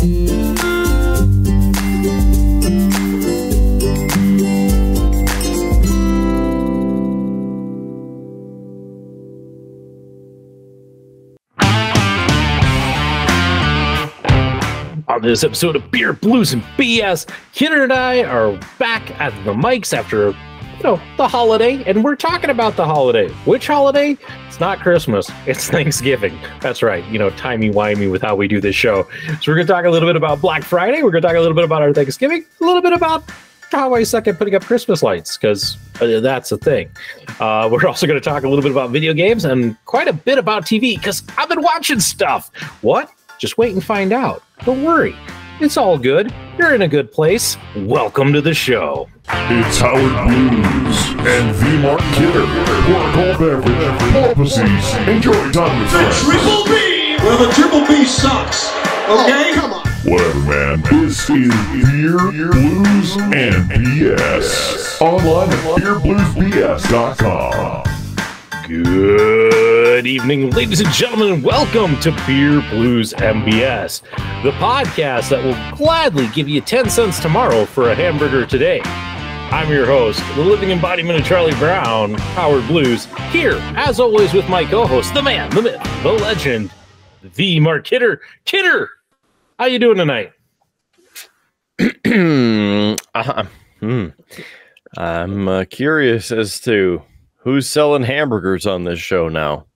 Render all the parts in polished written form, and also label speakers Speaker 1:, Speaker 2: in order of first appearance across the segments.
Speaker 1: On this episode of Beer, Blues, and BS, Kidder and I are back at the mics after, the holiday, and we're talking about the holiday. Which holiday? It's not Christmas. It's Thanksgiving. That's right. Timey-wimey with how we do this show. So we're going to talk a little bit about Black Friday. We're going to talk a little bit about our Thanksgiving, a little bit about how I suck at putting up Christmas lights, because that's a thing. We're also going to talk a little bit about video games and quite a bit about TV, because I've been watching stuff. What? Just wait and find out. Don't worry. It's all good. You're in a good place. Welcome to the show.
Speaker 2: It's Howard Blues and the Mark Kidder. Pour a cold beverage, porpoises, enjoy time with friends.
Speaker 3: Triple B! Well, the Triple B sucks. Okay? Oh, come on.
Speaker 2: Whatever, man. This is Beer, Blues, and BS. Online at beerbluesbs.com.
Speaker 1: Good evening, ladies and gentlemen, and welcome to Beer, Blues, and BS, the podcast that will gladly give you 10 cents tomorrow for a hamburger today. I'm your host, the living embodiment of Charlie Brown, Howard Blues, here, as always, with my co-host, the man, the myth, the legend, the Mark Kidder. Kidder, how you doing tonight?
Speaker 4: I'm curious as to who's selling hamburgers on this show now.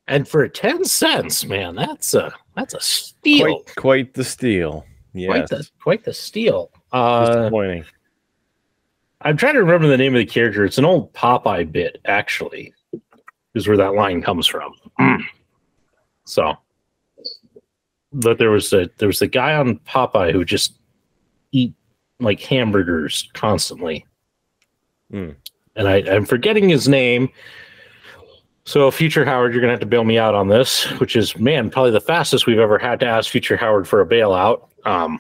Speaker 1: And for 10 cents, man, that's a steal.
Speaker 4: Quite the steal. Yes.
Speaker 1: Quite the steal.
Speaker 4: Disappointing.
Speaker 1: I'm trying to remember the name of the character. It's an old Popeye bit, actually, is where that line comes from. So, but there was a guy on Popeye who just eat like hamburgers constantly. And I'm forgetting his name. So, Future Howard, you're going to have to bail me out on this, which is, man, probably the fastest we've ever had to ask Future Howard for a bailout on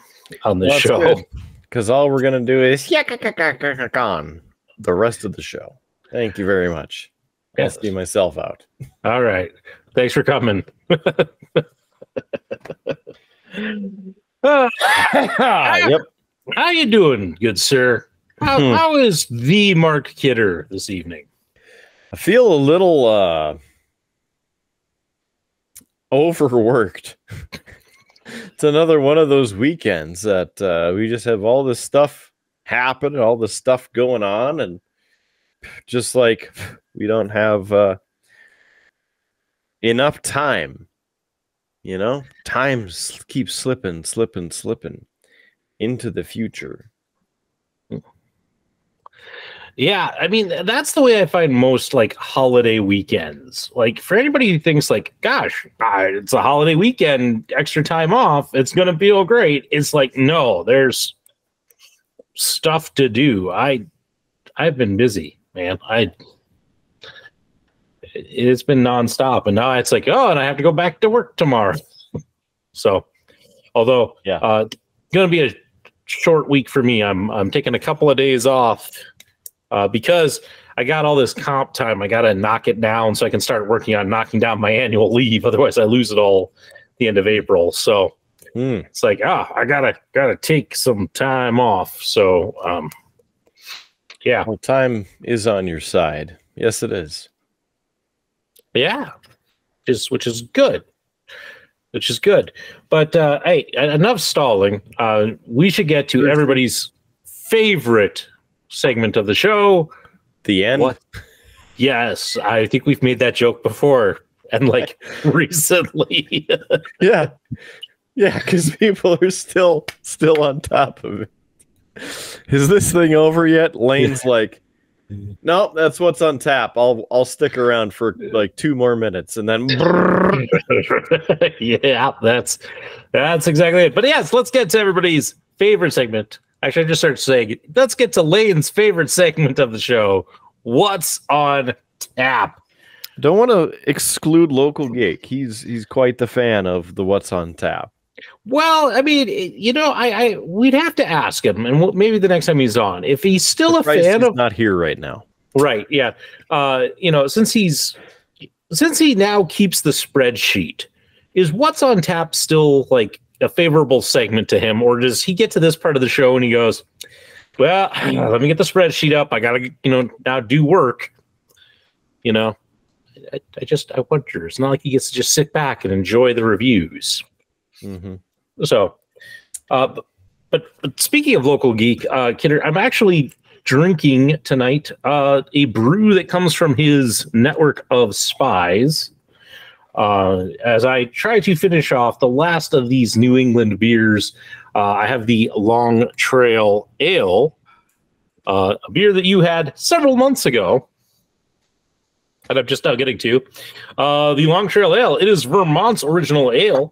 Speaker 1: this show.
Speaker 4: Because all we're going to do is the rest of the show. Thank you very much. I'll see myself out.
Speaker 1: All right. Thanks for coming.
Speaker 4: Yep.
Speaker 1: How you doing, good sir? How is the Mark Kidder this evening?
Speaker 4: I feel a little overworked. It's another one of those weekends that we just have all this stuff happen, all this stuff going on, and just like we don't have enough time. Time keeps slipping into the future.
Speaker 1: Yeah, I mean, that's the way I find most like holiday weekends. Like for anybody who thinks like, gosh, it's a holiday weekend, extra time off, it's going to feel great. It's like, no, there's stuff to do. I've been busy, man. It's been nonstop, and now it's like, and I have to go back to work tomorrow. So, although, it's going to be a short week for me. I'm taking a couple of days off. Because I got all this comp time, I got to knock it down so I can start working on knocking down my annual leave. Otherwise, I lose it all at the end of April. So it's like, I gotta take some time off. So, yeah.
Speaker 4: Well, time is on your side. Yes, it is.
Speaker 1: Yeah, which is good. But hey, enough stalling. We should get to everybody's favorite segment of the show,
Speaker 4: the end.
Speaker 1: What? Yes, I think we've made that joke before, and like recently.
Speaker 4: yeah, because people are still on top of it. Is this thing over yet? Lane's like, no, that's what's on tap. I'll stick around for like 2 more minutes, and then
Speaker 1: yeah, that's exactly it. But yes, let's get to everybody's favorite segment. Actually, I just started saying, let's get to Lane's favorite segment of the show. What's on tap?
Speaker 4: Don't want to exclude Local Geek. He's quite the fan of the What's on Tap.
Speaker 1: Well, I mean, we'd have to ask him, and maybe the next time he's on, if he's still a fan of.
Speaker 4: Not here right now,
Speaker 1: right? Yeah, since he now keeps the spreadsheet, is What's on Tap still like a favorable segment to him, or does he get to this part of the show and he goes, well, let me get the spreadsheet up. I gotta, now do work. I wonder. It's not like he gets to just sit back and enjoy the reviews.
Speaker 4: Mm-hmm.
Speaker 1: So, but speaking of local geek, Kidder, I'm actually drinking tonight a brew that comes from his network of spies. As I try to finish off the last of these New England beers, I have the Long Trail Ale, a beer that you had several months ago, and I'm just now getting to. The Long Trail Ale, it is Vermont's original ale.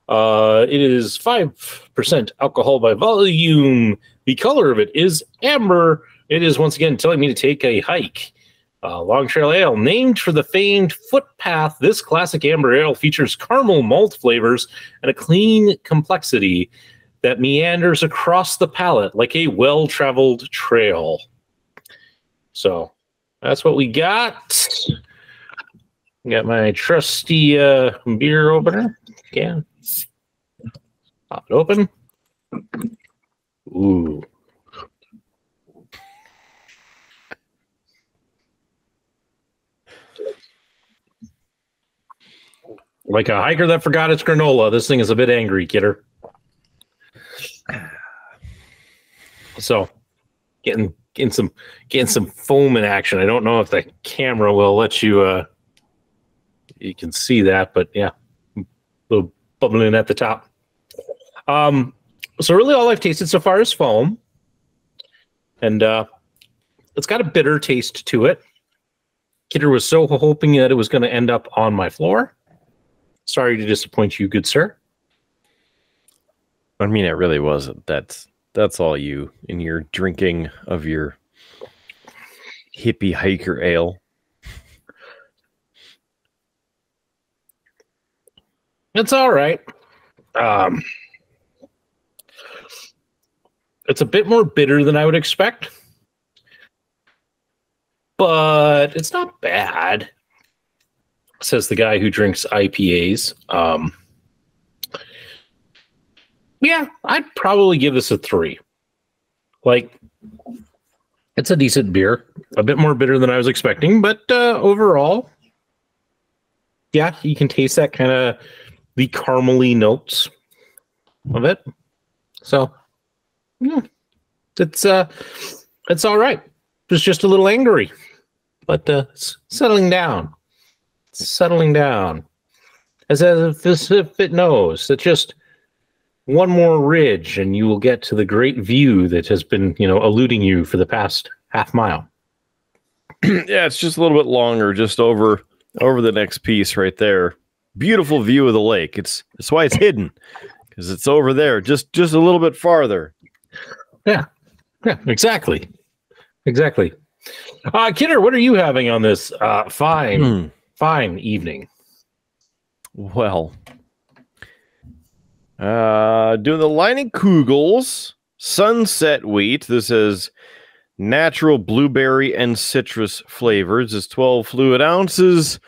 Speaker 1: It is 5% alcohol by volume. The color of it is amber. It is once again telling me to take a hike. Long Trail Ale, named for the famed footpath, this classic amber ale features caramel malt flavors and a clean complexity that meanders across the palate like a well-traveled trail. So that's what we got. Got my trusty beer opener. Yeah. Pop it open. Ooh. Like a hiker that forgot its granola, this thing is a bit angry, Kidder. So, getting some foam in action. I don't know if the camera will let you you can see that, but yeah, a little bubbling at the top. So really all I've tasted so far is foam, and it's got a bitter taste to it. Kidder was so hoping that it was going to end up on my floor. Sorry to disappoint you, good sir.
Speaker 4: I mean, it really wasn't. That's all you in your drinking of your hippie hiker ale.
Speaker 1: It's all right. It's a bit more bitter than I would expect, but it's not bad, says the guy who drinks IPAs. Yeah, I'd probably give this a 3. Like, it's a decent beer. A bit more bitter than I was expecting, but overall, yeah, you can taste that kind of the caramely notes of it. So, yeah, it's all right. It's just a little angry, but it's settling down. It's settling down. As if it knows that just one more ridge and you will get to the great view that has been, eluding you for the past half mile.
Speaker 4: Yeah, it's just a little bit longer, just over the next piece right there. Beautiful view of the lake. That's why it's hidden, because it's over there, just a little bit farther.
Speaker 1: Yeah, exactly. Kidder, what are you having on this fine evening?
Speaker 4: Well, doing the Leinenkugel's Sunset Wheat. This is natural blueberry and citrus flavors. It's 12 fluid ounces,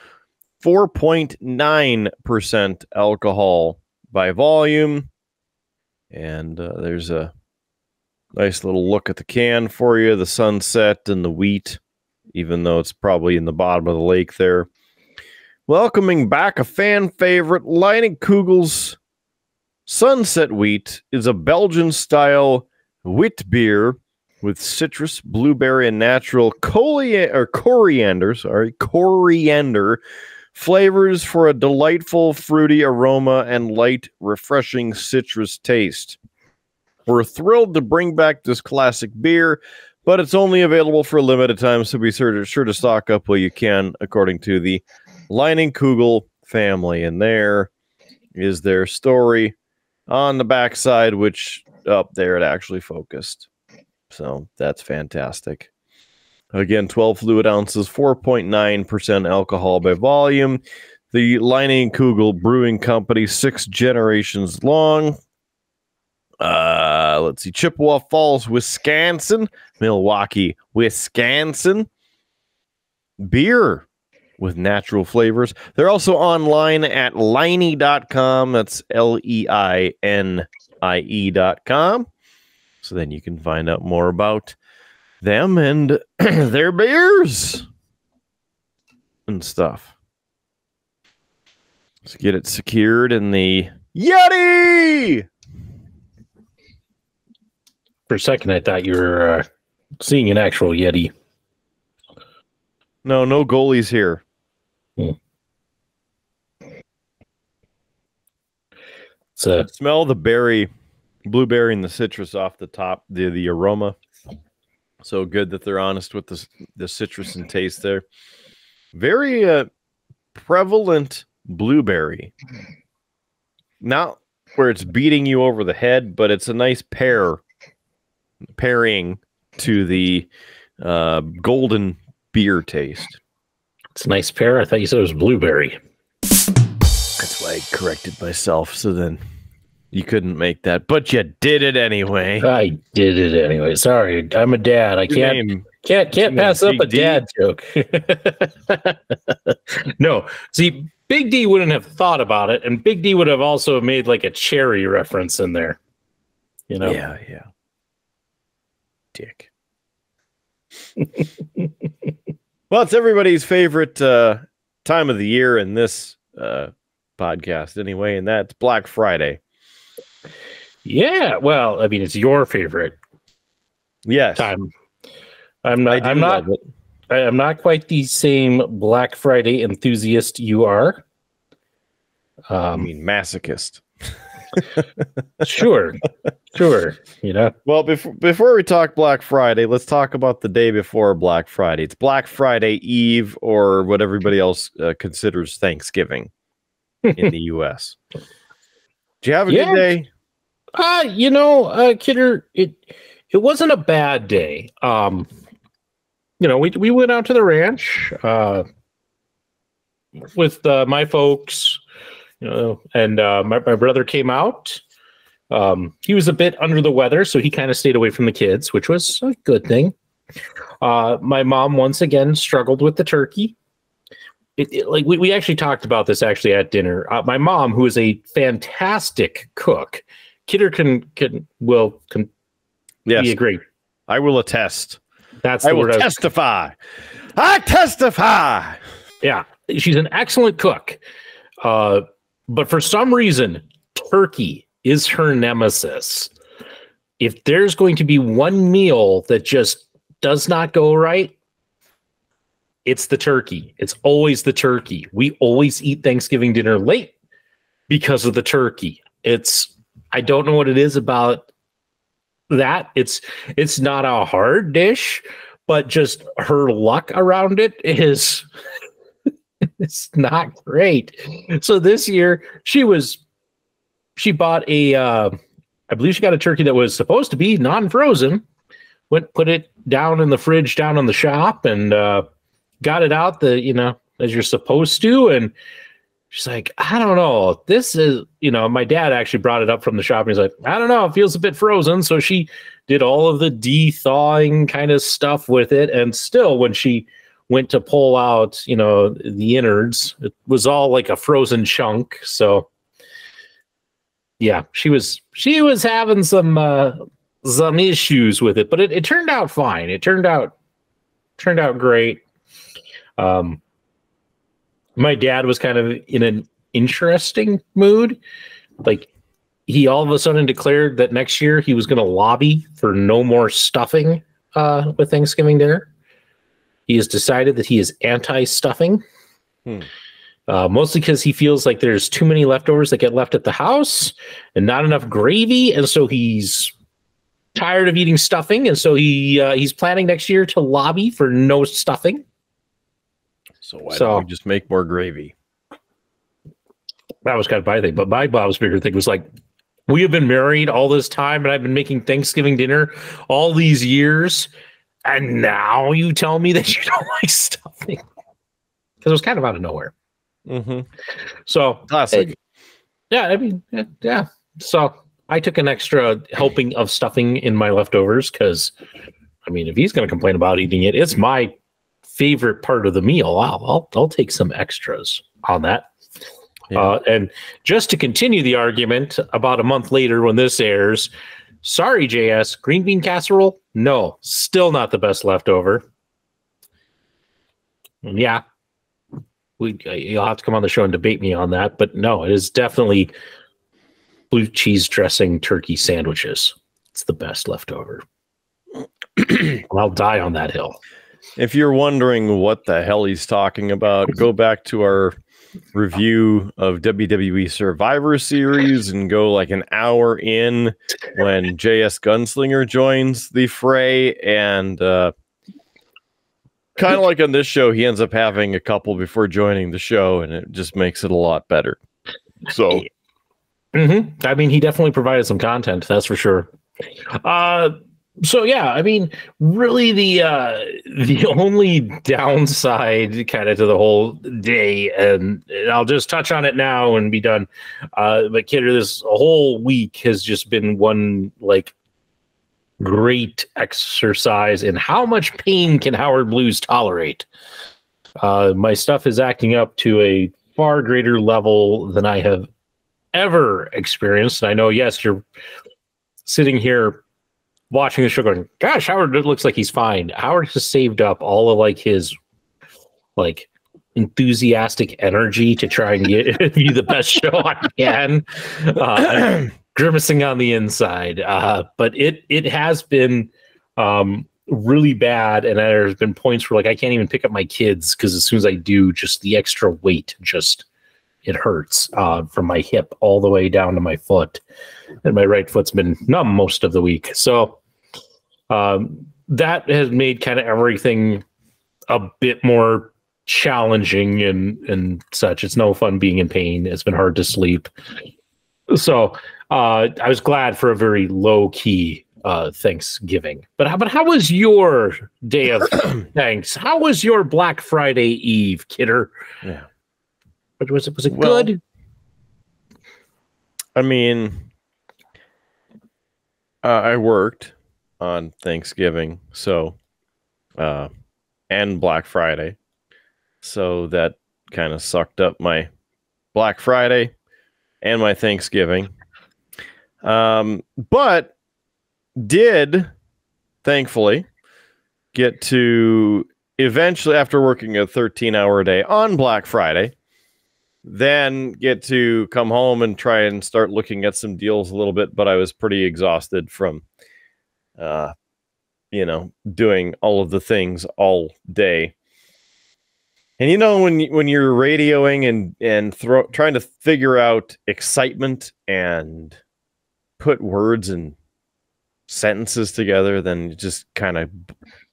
Speaker 4: 4.9% alcohol by volume. And there's a nice little look at the can for you, the sunset and the wheat, even though it's probably in the bottom of the lake there. Welcoming back a fan favorite, Leinenkugel's Sunset Wheat is a Belgian-style wheat beer with citrus, blueberry, and natural coriander flavors for a delightful fruity aroma and light, refreshing citrus taste. We're thrilled to bring back this classic beer, but it's only available for a limited time, so be sure to stock up while you can, according to the Leinenkugel family. And there is their story on the backside, which up there it actually focused. So that's fantastic. Again, 12 fluid ounces, 4.9% alcohol by volume. The Leinenkugel Brewing Company, 6 generations long. Let's see, Chippewa Falls, Wisconsin, Milwaukee, Wisconsin. Beer with natural flavors. They're also online at leiny.com. That's LEINIE.com. So then you can find out more about them and their beers and stuff. Let's get it secured in the Yeti.
Speaker 1: For a second, I thought you were seeing an actual Yeti.
Speaker 4: No goalies here. Smell the blueberry and the citrus off the top, the aroma. So good that they're honest with the citrus and taste there. Very prevalent blueberry. Not where it's beating you over the head, but it's a nice pairing to the golden beer taste.
Speaker 1: It's a nice pair. I thought you said it was blueberry.
Speaker 4: That's why I corrected myself. So then you couldn't make that, but you did it anyway.
Speaker 1: I did it anyway. Sorry, I'm a dad. I can't pass up a dad joke. No, see, Big D wouldn't have thought about it, and Big D would have also made like a cherry reference in there. You know?
Speaker 4: Yeah. Dick. Well, it's everybody's favorite time of the year in this podcast anyway, and that's Black Friday.
Speaker 1: Yeah, well, I mean, it's your favorite time. I'm not quite the same Black Friday enthusiast you are.
Speaker 4: I mean, masochist.
Speaker 1: Sure. You know.
Speaker 4: Well, before we talk Black Friday, let's talk about the day before Black Friday. It's Black Friday Eve, or what everybody else considers Thanksgiving in the U.S. Did you have a good day?
Speaker 1: Kidder, it wasn't a bad day. We went out to the ranch with my folks, and my brother came out. He was a bit under the weather, so he kind of stayed away from the kids, which was a good thing. My mom once again struggled with the turkey. We actually talked about this at dinner. My mom, who is a fantastic cook, Kidder can agree.
Speaker 4: I will attest.
Speaker 1: That's the
Speaker 4: I
Speaker 1: word.
Speaker 4: Will testify. I testify.
Speaker 1: Yeah, she's an excellent cook. But for some reason, turkey is her nemesis. If there's going to be one meal that just does not go right, it's the turkey. It's always the turkey. We always eat Thanksgiving dinner late because of the turkey. I don't know what it is about that. It's not a hard dish, but just her luck around it is it's not great. So this year she bought I believe she got a turkey that was supposed to be non-frozen, put it down in the fridge down in the shop, and got it out as you're supposed to. And she's like, I don't know. This is, my dad actually brought it up from the shop, and he's like, I don't know. It feels a bit frozen. So she did all of the de-thawing kind of stuff with it. And still, when she went to pull out, the innards, it was all like a frozen chunk. So yeah, she was having some issues with it, but it turned out fine. It turned out great. My dad was kind of in an interesting mood. Like, he all of a sudden declared that next year he was going to lobby for no more stuffing with Thanksgiving dinner. He has decided that he is anti-stuffing, mostly because he feels like there's too many leftovers that get left at the house and not enough gravy, and so he's tired of eating stuffing, and so he's planning next year to lobby for no stuffing.
Speaker 4: So why don't we just make more gravy?
Speaker 1: That was kind of my thing. But my Bob's bigger thing was like, we have been married all this time, and I've been making Thanksgiving dinner all these years, and now you tell me that you don't like stuffing. Because it was kind of out of nowhere.
Speaker 4: Mm-hmm.
Speaker 1: So
Speaker 4: classic.
Speaker 1: Yeah. So I took an extra helping of stuffing in my leftovers because, if he's going to complain about eating it, it's my favorite part of the meal. I'll take some extras on that.
Speaker 4: Yeah.
Speaker 1: And just to continue the argument, about a month later when this airs, sorry, JS, green bean casserole? No, still not the best leftover. Yeah, you'll have to come on the show and debate me on that, but no, it is definitely blue cheese dressing turkey sandwiches. It's the best leftover. I'll die on that hill.
Speaker 4: If you're wondering what the hell he's talking about, go back to our review of WWE Survivor Series and go like an hour in when JS Gunslinger joins the fray, and kind of like on this show, he ends up having a couple before joining the show, and it just makes it a lot better. So,
Speaker 1: I mean, he definitely provided some content, that's for sure. So yeah, I mean, really the only downside kind of to the whole day, and I'll just touch on it now and be done. But Kidder, this whole week has just been one like great exercise in how much pain can Howard Blues tolerate. My stuff is acting up to a far greater level than I have ever experienced. And I know, yes, you're sitting here watching the show going, gosh, Howard looks like he's fine. Howard has saved up all of like his like enthusiastic energy to try and get you the best show I can. Grimacing on the inside. But it has been really bad, and there's been points where like I can't even pick up my kids because as soon as I do, just the extra weight it hurts from my hip all the way down to my foot. And my right foot's been numb most of the week. So that has made kind of everything a bit more challenging and such. It's no fun being in pain. It's been hard to sleep. So I was glad for a very low key Thanksgiving. But how was your day of thanks? How was your Black Friday Eve, Kidder?
Speaker 4: Yeah.
Speaker 1: Was it good?
Speaker 4: I mean, I worked on Thanksgiving, so and Black Friday, so that kind of sucked up my Black Friday and my Thanksgiving. But did thankfully get to eventually, after working a 13-hour day on Black Friday, then get to come home and try and start looking at some deals a little bit. But I was pretty exhausted from, doing all of the things all day. And when you're radioing and trying to figure out excitement and put words and sentences together, then it just kind of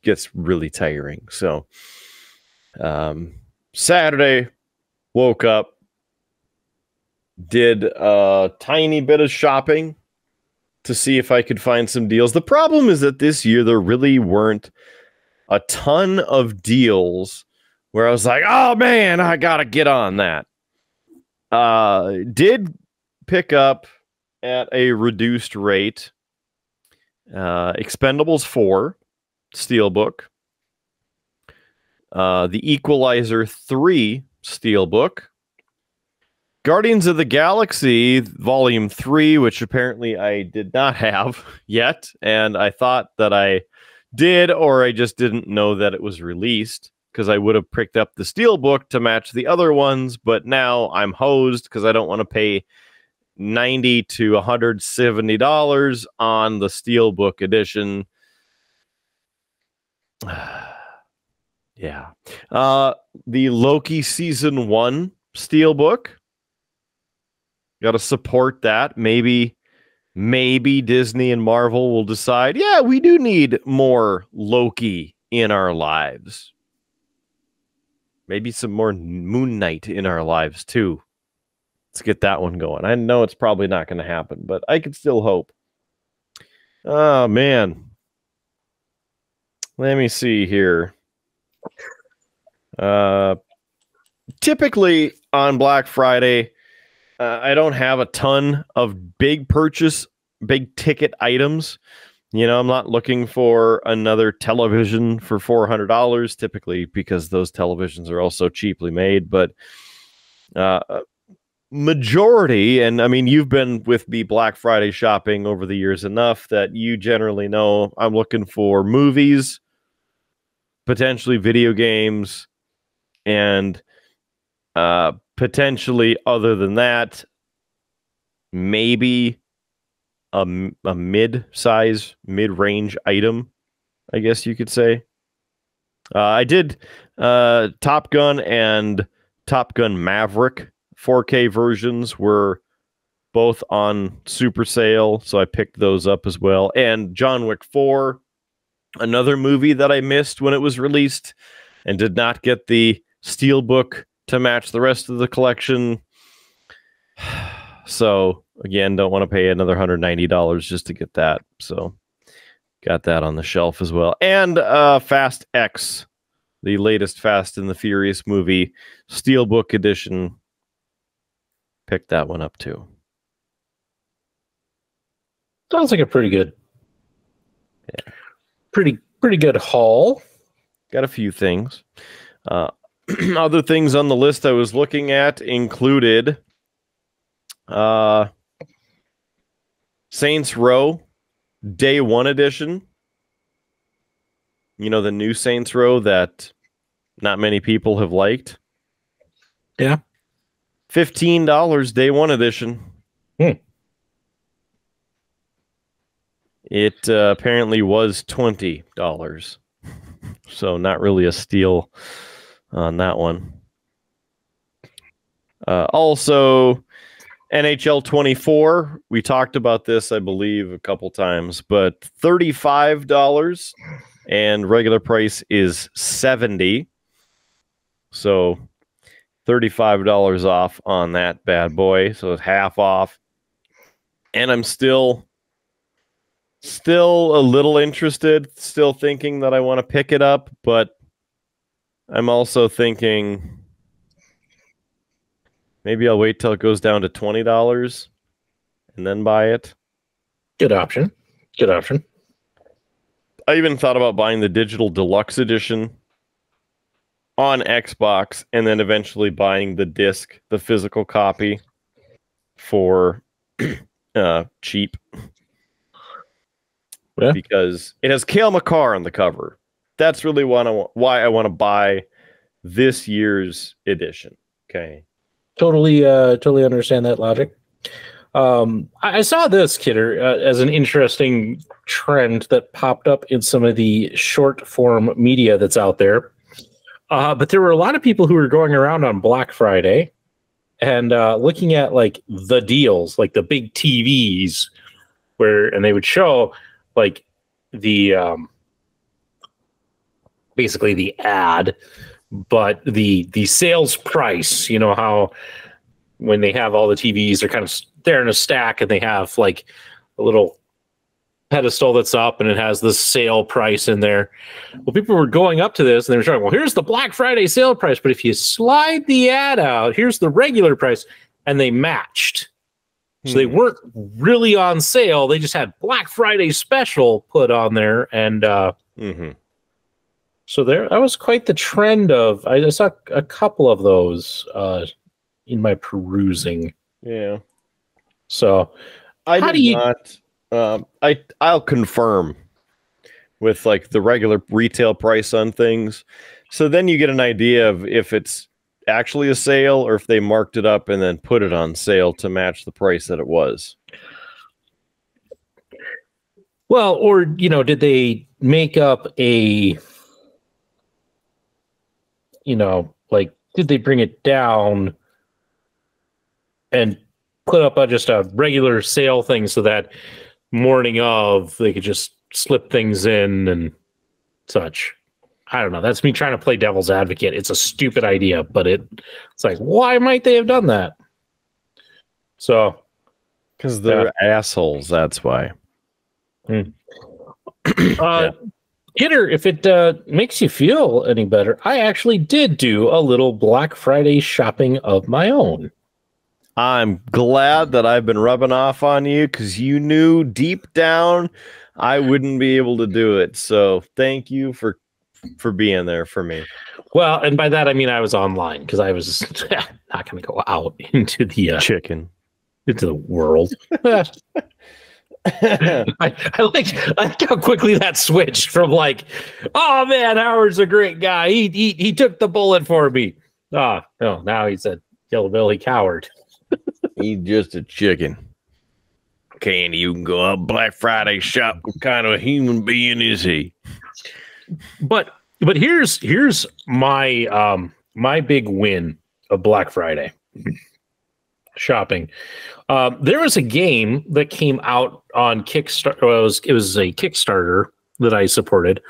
Speaker 4: gets really tiring. So Saturday, woke up, did a tiny bit of shopping to see if I could find some deals. The problem is that this year there really weren't a ton of deals where I was like, oh man, I gotta get on that. Did pick up at a reduced rate Expendables 4 Steelbook, The Equalizer 3 Steelbook, Guardians of the Galaxy Volume 3, which apparently I did not have yet, and I thought that I did, or I just didn't know that it was released, because I would have picked up the Steelbook to match the other ones, but now I'm hosed because I don't want to pay $90 to $170 on the Steelbook edition. Yeah. The Loki Season 1 Steelbook. Got to support that. Maybe Disney and Marvel will decide, yeah, we do need more Loki in our lives. Maybe some more Moon Knight in our lives, too. Let's get that one going. I know it's probably not going to happen, but I could still hope. Oh, man. Let me see here. Typically on Black Friday, I don't have a ton of big ticket items. I'm not looking for another television for $400 typically, because those televisions are also cheaply made. But majority, and I mean, you've been with me Black Friday shopping over the years enough that you generally know I'm looking for movies, potentially video games, and potentially, other than that, maybe a mid-size, mid-range item, I guess you could say. I did Top Gun and Top Gun Maverick 4K versions were both on super sale, so I picked those up as well. And John Wick 4, another movie that I missed when it was released and did not get the steelbook to match the rest of the collection. So again, don't want to pay another $190 just to get that. So got that on the shelf as well. And Fast X, the latest Fast and the Furious movie, steelbook edition. Picked that one up too.
Speaker 1: Sounds like a pretty good, pretty good haul.
Speaker 4: Got a few things. Other things on the list I was looking at included Saints Row Day 1 edition. The new Saints Row that not many people have liked.
Speaker 1: Yeah.
Speaker 4: $15 Day 1 edition. It apparently was $20. So not really a steal on that one. Also, NHL 24. We talked about this, I believe, a couple times, but $35 and regular price is $70. So $35 off on that bad boy. So it's half off. And I'm still a little interested, still thinking that I want to pick it up, but I'm also thinking maybe I'll wait till it goes down to $20 and then buy it.
Speaker 1: Good option. Good option.
Speaker 4: I even thought about buying the digital deluxe edition on Xbox and then eventually buying the disc, the physical copy, for cheap. Yeah. Because it has Cale Makar on the cover. That's really why I want to buy this year's edition. Okay.
Speaker 1: Totally understand that logic. I saw this, Kidder, as an interesting trend that popped up in some of the short form media that's out there. But there were a lot of people who were going around on Black Friday and looking at like the deals, like the big TVs, and they would show like the basically the ad, but the sales price. How when they have all the TVs, they're kind of there in a stack, and they have like a little pedestal that's up, and it has the sale price in there. Well, people were going up to this, and they were showing, well, here's the Black Friday sale price, but if you slide the ad out, here's the regular price, and they matched. So they weren't really on sale. They just had Black Friday special put on there. And so that was quite the trend of, I saw a couple of those in my perusing.
Speaker 4: Yeah.
Speaker 1: So
Speaker 4: I'll confirm with like the regular retail price on things. So then you get an idea of if it's actually a sale or if they marked it up and then put it on sale to match the price that it was.
Speaker 1: Well, or, did they make up a, like, did they bring it down and put up just a regular sale thing so that morning of they could just slip things in and such? I don't know. That's me trying to play devil's advocate. It's a stupid idea, but it's like, why might they have done that? So,
Speaker 4: because they're assholes. That's why.
Speaker 1: Hitter, if it makes you feel any better, I actually did do a little Black Friday shopping of my own.
Speaker 4: I'm glad that I've been rubbing off on you because you knew deep down I wouldn't be able to do it. So thank you for being there for me.
Speaker 1: Well, and by that I mean I was online because I was not going to go out into the into the world. I like how quickly that switched from like, oh man, Howard's a great guy. He took the bullet for me. Oh no, now he's a hillbilly coward.
Speaker 4: He's just a chicken. Candy, you can go out Black Friday shop. What kind of a human being is he?
Speaker 1: But here's my my big win of Black Friday shopping. There was a game that came out on Kickstarter. It was a Kickstarter that I supported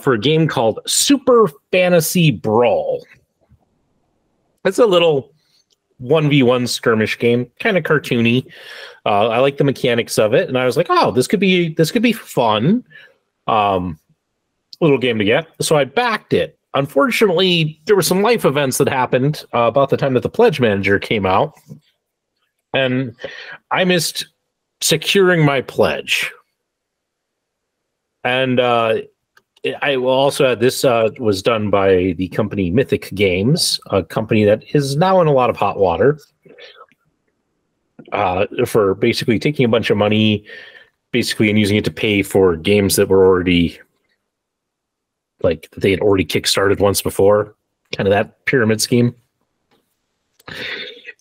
Speaker 1: for a game called Super Fantasy Brawl. It's a little 1v1 skirmish game, kind of cartoony. I like the mechanics of it, and I was like, "Oh, this could be fun." Little game to get. So I backed it. Unfortunately, there were some life events that happened about the time that the Pledge Manager came out, and I missed securing my pledge. And I will also add this was done by the company Mythic Games, a company that is now in a lot of hot water for basically taking a bunch of money, basically, and using it to pay for games that were already like they had already kickstarted once before, kind of that pyramid scheme.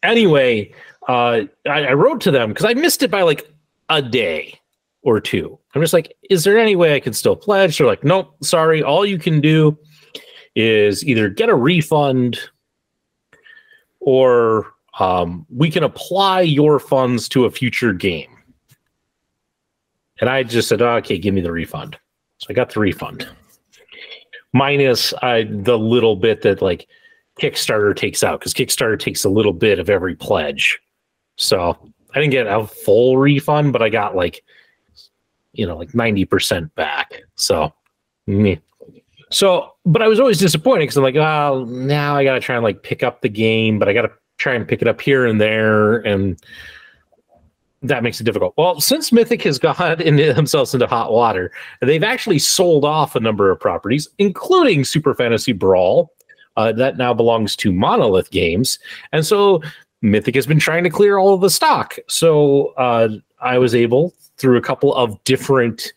Speaker 1: Anyway, I wrote to them because I missed it by like a day or two. I'm just like, is there any way I can still pledge? They're like, nope, sorry. All you can do is either get a refund or we can apply your funds to a future game. And I just said, okay, give me the refund. So I got the refund. Minus the little bit that like Kickstarter takes out, because Kickstarter takes a little bit of every pledge. So I didn't get a full refund, but I got like 90% back. So, but I was always disappointed because I'm like, oh, now I got to try and like pick up the game, but I got to try and pick it up here and there, and that makes it difficult. Well, since Mythic has got themselves into hot water, they've actually sold off a number of properties, including Super Fantasy Brawl, that now belongs to Monolith Games, and so Mythic has been trying to clear all of the stock. So I was able, through a couple of different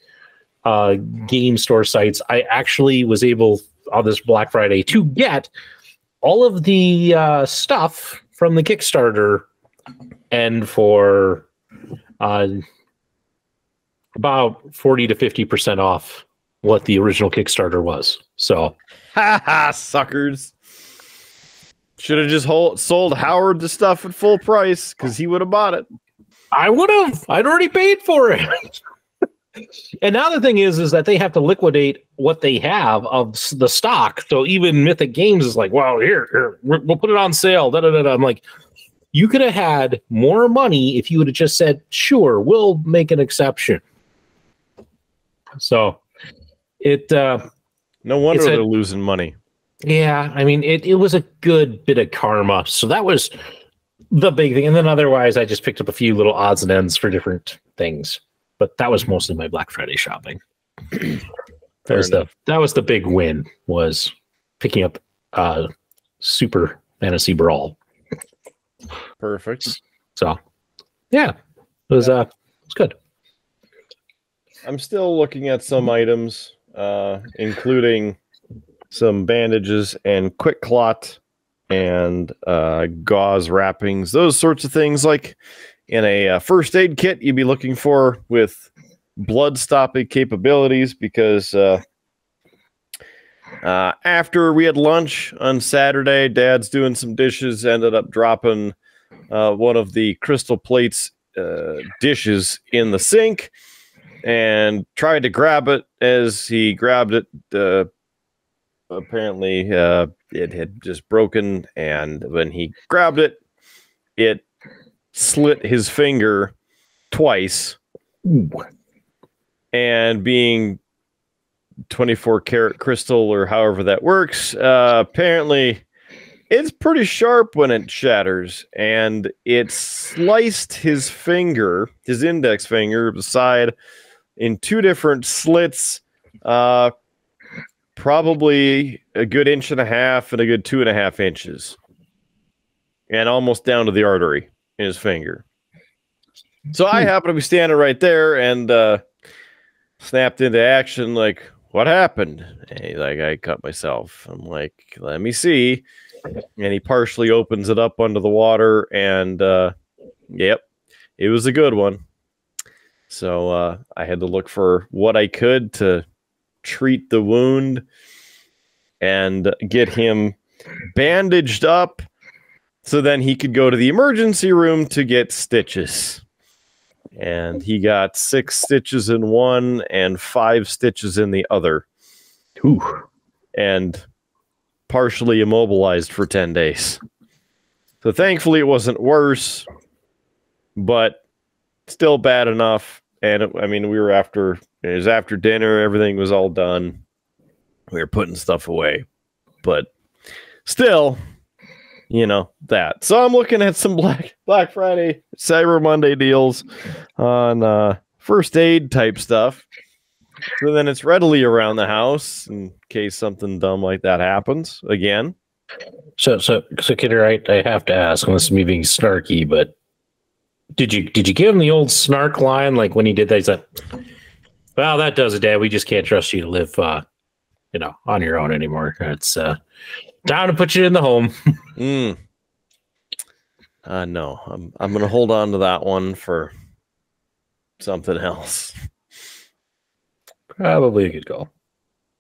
Speaker 1: game store sites, I actually was able on this Black Friday to get all of the stuff from the Kickstarter, and for about 40 to 50% off what the original Kickstarter was. So,
Speaker 4: suckers. Should have just sold Howard the stuff at full price because he would have bought it.
Speaker 1: I would have. I'd already paid for it. And now the thing is that they have to liquidate what they have of the stock. So even Mythic Games is like, well, here we'll put it on sale. Da, da, da, da. I'm like, you could have had more money if you would have just said, sure, we'll make an exception. So
Speaker 4: no wonder they're losing money.
Speaker 1: Yeah, I mean, it was a good bit of karma. So that was the big thing. And then otherwise, I just picked up a few little odds and ends for different things. But that was mostly my Black Friday shopping. That was the big win, was picking up Super Fantasy Brawl.
Speaker 4: Perfect.
Speaker 1: So, yeah, it was good.
Speaker 4: I'm still looking at some items, including some bandages and quick clot and gauze wrappings, those sorts of things. Like in a first aid kit, you'd be looking for with blood stopping capabilities, because after we had lunch on Saturday, Dad's doing some dishes, ended up dropping one of the crystal plates dishes in the sink and tried to grab it. As he grabbed it, apparently it had just broken, and when he grabbed it, it slit his finger twice.
Speaker 1: Ooh.
Speaker 4: And being 24 karat crystal, or however that works, apparently It's pretty sharp when it shatters, and it sliced his finger, his index finger, beside in 2 different slits, probably a good 1.5 inches and a good 2.5 inches, and almost down to the artery in his finger. So I happen to be standing right there and snapped into action, like, what happened? And he's like, I cut myself. I'm like, let me see. And he partially opens it up under the water, and yep, it was a good one. So I had to look for what I could to treat the wound and get him bandaged up so then he could go to the emergency room to get stitches. And he got 6 stitches in one and 5 stitches in the other.
Speaker 1: Ooh.
Speaker 4: And partially immobilized for 10 days. So thankfully it wasn't worse, but still bad enough. And it was after dinner, everything was all done. We were putting stuff away, but still, that. So I'm looking at some Black Friday, Cyber Monday deals on first aid type stuff. So then it's readily around the house in case something dumb like that happens again.
Speaker 1: So Kidder, I have to ask, unless it's me being snarky, but did you give him the old snark line, like when he did that? He said, "Well, that does it, Dad. We just can't trust you to live, on your own anymore. It's time to put you in the home."
Speaker 4: No, I'm gonna hold on to that one for something else.
Speaker 1: Probably a good call.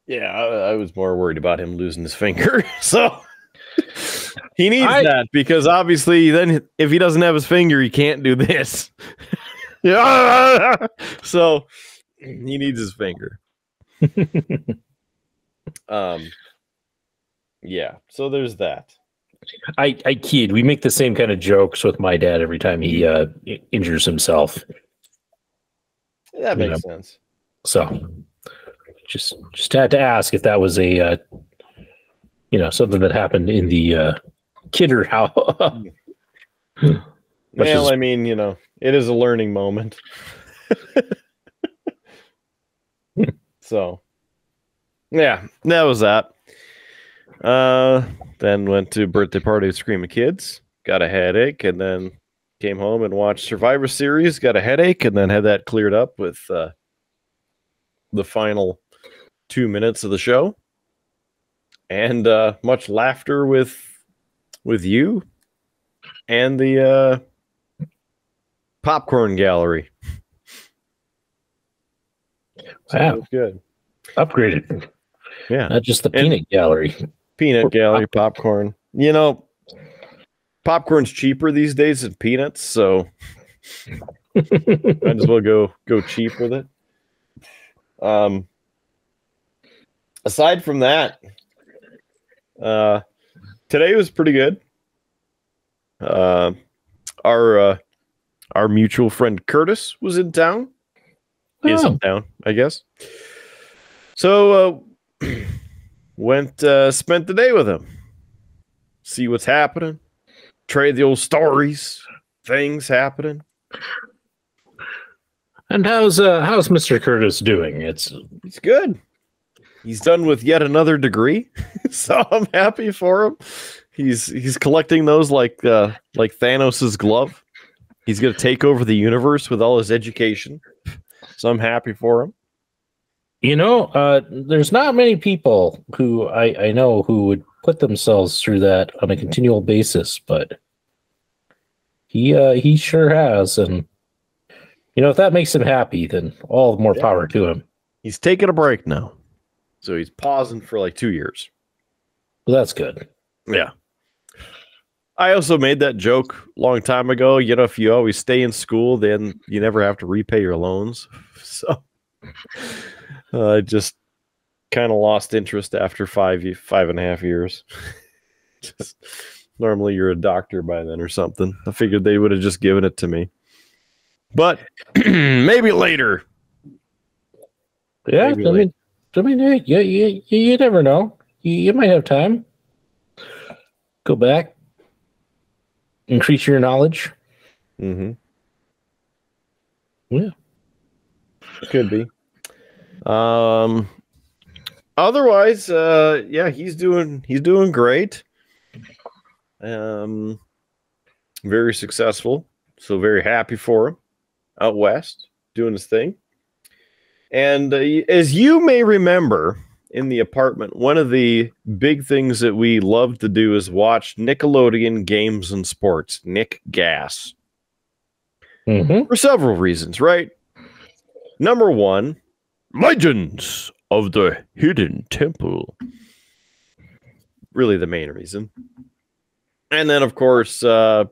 Speaker 4: Yeah, I was more worried about him losing his finger. So he needs that, because obviously then if he doesn't have his finger, he can't do this. Yeah. So he needs his finger. Yeah, so there's that.
Speaker 1: I kid. We make the same kind of jokes with my dad every time he injures himself.
Speaker 4: That makes sense.
Speaker 1: So just had to ask if that was a something that happened in the Kidder house.
Speaker 4: Well, I mean, it is a learning moment. So yeah, that was that. Then went to birthday party with Screaming Kids, got a headache, and then came home and watched Survivor Series, got a headache, and then had that cleared up with the final 2 minutes of the show, and much laughter with you and the popcorn gallery. So
Speaker 1: wow,
Speaker 4: that was good.
Speaker 1: Upgraded.
Speaker 4: Yeah,
Speaker 1: not just the peanut gallery.
Speaker 4: Peanut gallery, popcorn. Popcorn's cheaper these days than peanuts, so might as well go cheap with it. Aside from that, today was pretty good. Our mutual friend Curtis was in town. Is in town, I guess. So spent the day with him. See what's happening. Trade the old stories. Things happening.
Speaker 1: And how's Mr. Curtis doing? It's
Speaker 4: good. He's done with yet another degree, so I'm happy for him. He's collecting those like Thanos's glove. He's gonna take over the universe with all his education. So I'm happy for him.
Speaker 1: There's not many people who I know who would put themselves through that on a continual basis, but he sure has, and if that makes him happy, then all the more power to him.
Speaker 4: He's taking a break now, so he's pausing for like 2 years.
Speaker 1: Well, that's good.
Speaker 4: Yeah. I also made that joke a long time ago. If you always stay in school, then you never have to repay your loans. So I just kind of lost interest after 5.5 years. Normally you're a doctor by then or something. I figured they would have just given it to me. But maybe later.
Speaker 1: Yeah, maybe you never know. You might have time. go back, increase your knowledge.
Speaker 4: Mm-hmm.
Speaker 1: Yeah.
Speaker 4: Could be. Otherwise, yeah, he's doing great. Very successful. So very happy for him out west doing his thing. And as you may remember in the apartment, one of the big things that we loved to do is watch Nickelodeon Games and Sports, Nick Gas.
Speaker 1: Mm-hmm.
Speaker 4: For several reasons, right? Number one, Legends of the Hidden Temple. Really the main reason. And then, of course, Guts,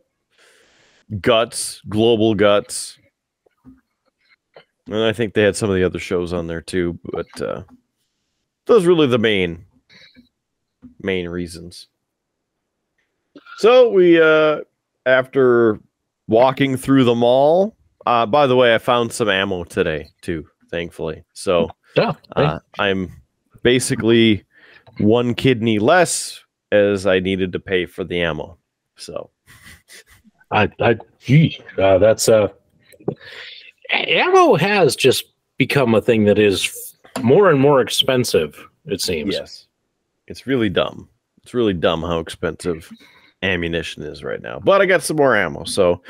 Speaker 4: Global Guts. And I think they had some of the other shows on there too, but those are really the main reasons. So we, after walking through the mall, by the way, I found some ammo today too, thankfully. So I'm basically one kidney less as I needed to pay for the ammo. So
Speaker 1: that's ammo has just become a thing that is more and more expensive, it seems.
Speaker 4: Yes. It's really dumb. It's really dumb how expensive ammunition is right now. But I got some more ammo, so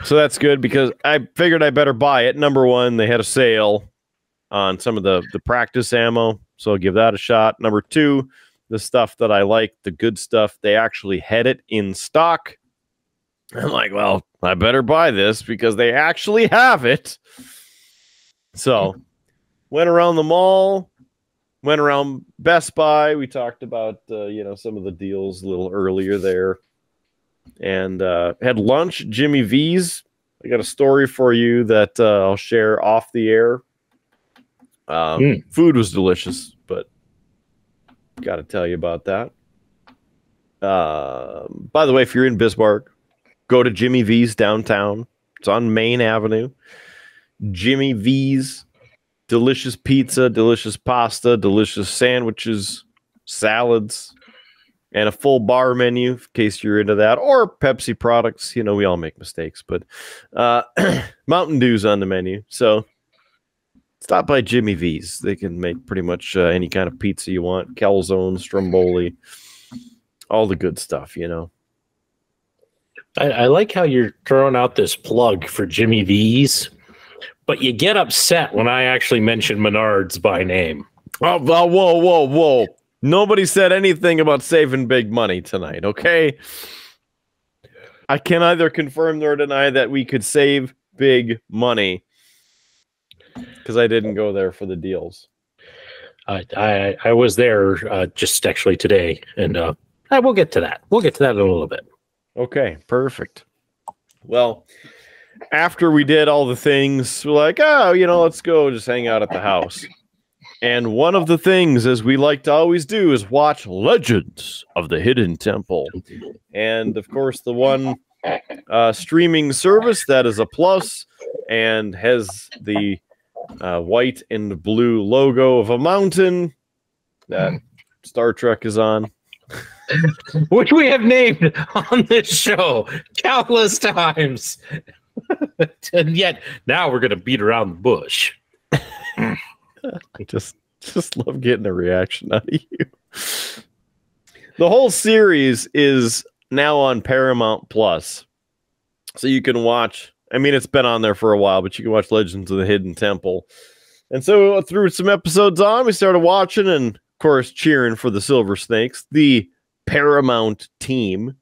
Speaker 4: that's good because I figured I better buy it. Number one, they had a sale on some of the practice ammo, so I'll give that a shot. Number two, the stuff that I like, the good stuff, they actually had it in stock. I'm like, well, I better buy this because they actually have it. So went around the mall, went around Best Buy. We talked about, some of the deals a little earlier there. And had lunch at Jimmy V's. I got a story for you that I'll share off the air. Food was delicious, but got to tell you about that. By the way, if you're in Bismarck, go to Jimmy V's downtown. It's on Main Avenue. Jimmy V's. Delicious pizza, delicious pasta, delicious sandwiches, salads, and a full bar menu in case you're into that. Or Pepsi products. We all make mistakes, but Mountain Dew's on the menu. So stop by Jimmy V's. They can make pretty much any kind of pizza you want. Calzone, stromboli, all the good stuff,
Speaker 1: I like how you're throwing out this plug for Jimmy V's, but you get upset when I actually mention Menards by name.
Speaker 4: Oh, whoa. Nobody said anything about saving big money tonight, okay? I can neither confirm nor deny that we could save big money because I didn't go there for the deals.
Speaker 1: I was there just actually today, and we'll get to that. We'll get to that in a little bit.
Speaker 4: Okay, perfect. Well, after we did all the things, we're like, let's go just hang out at the house. And one of the things, as we like to always do, is watch Legends of the Hidden Temple. And, of course, the one streaming service that is a plus and has the white and blue logo of a mountain that Star Trek is on.
Speaker 1: Which we have named on this show countless times. And yet now we're going to beat around the bush.
Speaker 4: I just love getting a reaction out of you. The whole series is now on Paramount Plus. So you can watch, it's been on there for a while, but you can watch Legends of the Hidden Temple. And so through some episodes on, we started watching and, of course, cheering for the Silver Snakes, the Paramount team.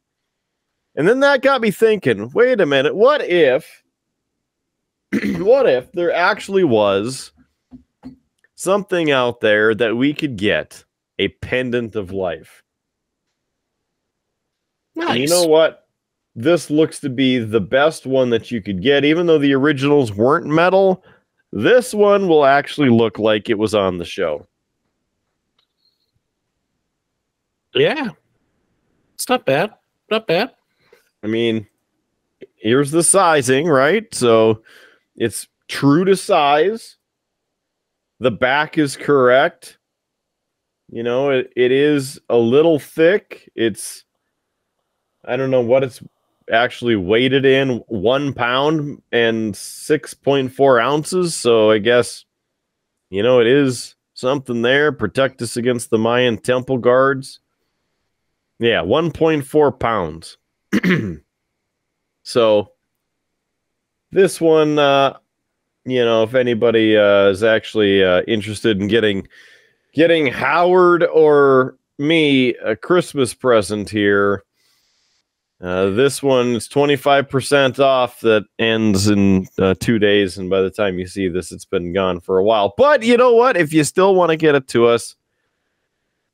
Speaker 4: And then that got me thinking, wait a minute, what if there actually was something out there that we could get a pendant of life?
Speaker 1: Nice.
Speaker 4: And you know what? This looks to be the best one that you could get. Even though the originals weren't metal, this one will actually look like it was on the show.
Speaker 1: Yeah. It's not bad. Not bad.
Speaker 4: Here's the sizing, right? So it's true to size. The back is correct. It is a little thick. It's I don't know what it's actually weighted in, 1 pound and 6.4 ounces. So I guess, it is something there. Protect us against the Mayan temple guards. Yeah, 1.4 pounds. So this one, if anybody is actually interested in getting Howard or me a Christmas present here, this one is 25% off. That ends in 2 days, and by the time you see this, it's been gone for a while. But you know what? If you still want to get it to us,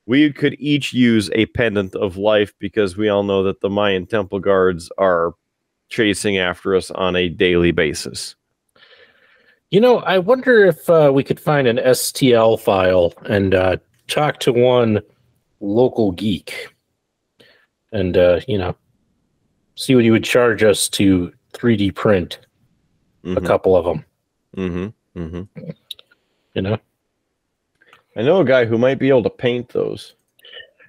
Speaker 4: we could each use a pendant of life, because we all know that the Mayan temple guards are chasing after us on a daily basis.
Speaker 1: I wonder if we could find an STL file and talk to one local geek and, see what he would charge us to 3D print a couple of them.
Speaker 4: I know a guy who might be able to paint those.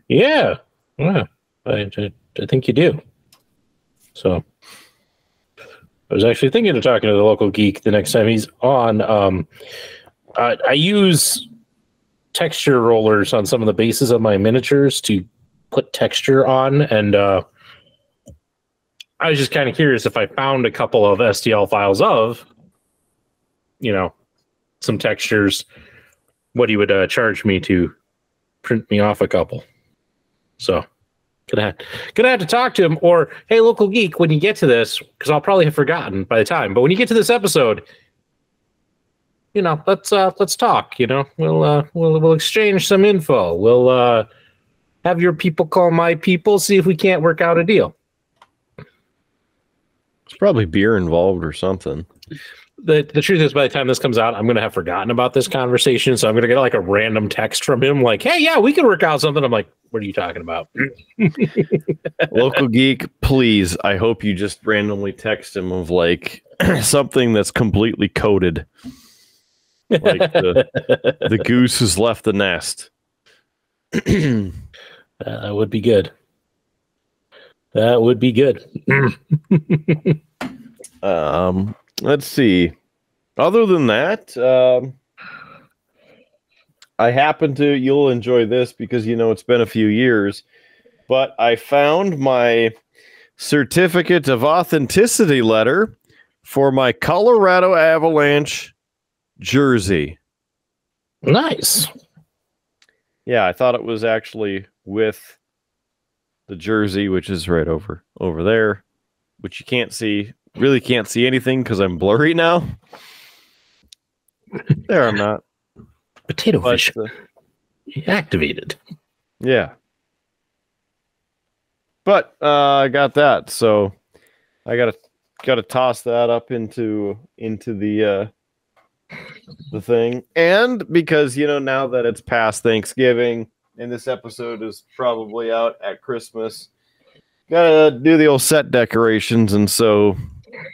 Speaker 1: Yeah. I think you do. So I was actually thinking of talking to the local geek the next time he's on. I use texture rollers on some of the bases of my miniatures to put texture on, and I was just kind of curious if I found a couple of STL files of, some textures, what he would charge me to print me off a couple. So gonna have to talk to him, or hey, local geek, when you get to this, because I'll probably have forgotten by the time, but when you get to this episode, let's talk. We'll exchange some info. We'll have your people call my people, see if we can't work out a deal.
Speaker 4: There's probably beer involved or something.
Speaker 1: The truth is, by the time this comes out, I'm going to have forgotten about this conversation. So I'm going to get like a random text from him like, hey, yeah, we can work out something. I'm like, what are you talking about?
Speaker 4: Local geek, please. I hope you just randomly text him of like something that's completely coded. Like the goose has left the nest.
Speaker 1: That would be good. That would be good.
Speaker 4: Let's see. Other than that, I happen to, you'll enjoy this because, it's been a few years, but I found my certificate of authenticity letter for my Colorado Avalanche jersey.
Speaker 1: Nice.
Speaker 4: Yeah, I thought it was actually with the jersey, which is right over there, which you can't see. Really can't see anything because I'm blurry now. There, I'm not.
Speaker 1: Potato fish activated.
Speaker 4: Yeah. But I got that, so I gotta toss that up into the thing. And because now that it's past Thanksgiving and this episode is probably out at Christmas, gotta do the old set decorations. And so,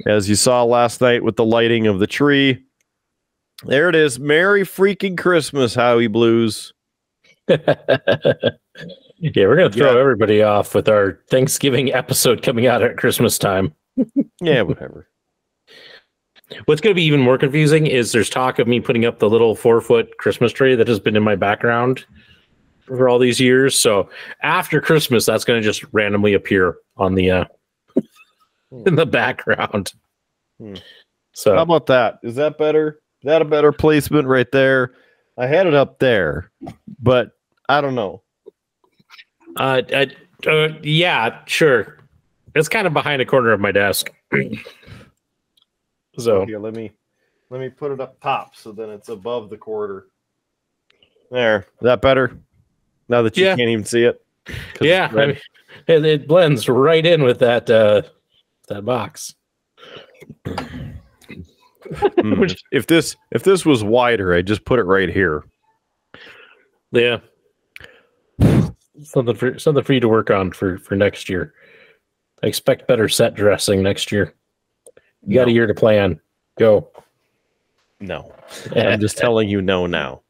Speaker 4: as you saw last night with the lighting of the tree, there it is. Merry freaking Christmas, Howie Blues.
Speaker 1: Yeah, we're going to throw everybody off with our Thanksgiving episode coming out at Christmas time.
Speaker 4: Yeah, whatever.
Speaker 1: What's going to be even more confusing is there's talk of me putting up the little 4-foot Christmas tree that has been in my background for all these years. So after Christmas, that's going to just randomly appear on the in the background. So
Speaker 4: how about that? Is that better? Is that a better placement right there? I had it up there, but I don't know.
Speaker 1: Yeah, sure. It's kind of behind a corner of my desk. So
Speaker 4: here, let me put it up top so then it's above the quarter. There. Is that better? Now that you can't even see it.
Speaker 1: Yeah, I mean, it blends right in with that box.
Speaker 4: If this was wider, I'd just put it right here.
Speaker 1: Yeah. Something for you to work on for next year. I expect better set dressing next year. You got a year to plan. Go.
Speaker 4: No. I'm just telling you no now.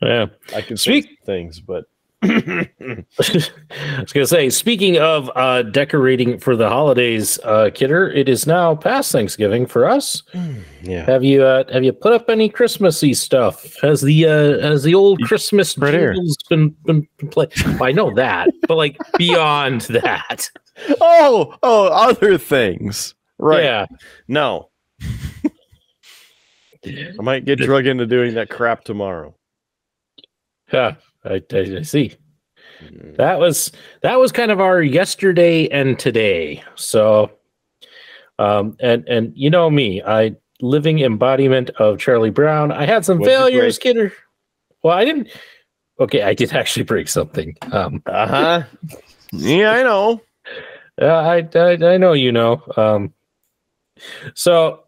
Speaker 1: Yeah.
Speaker 4: I can speak things, but
Speaker 1: I was gonna say, speaking of decorating for the holidays, Kidder, it is now past Thanksgiving for us.
Speaker 4: Yeah.
Speaker 1: Have you put up any Christmassy stuff? Has the old Christmas jingles been played? Well, I know that, but like beyond that.
Speaker 4: Oh, other things. Right.
Speaker 1: Yeah.
Speaker 4: No. I might get drug into doing that crap tomorrow.
Speaker 1: Yeah, I see. That was kind of our yesterday and today. So, and you know me, I living embodiment of Charlie Brown. I had some failures, Kidder. Well, I didn't. Okay, I did actually break something.
Speaker 4: Yeah, I know.
Speaker 1: I know you know. So,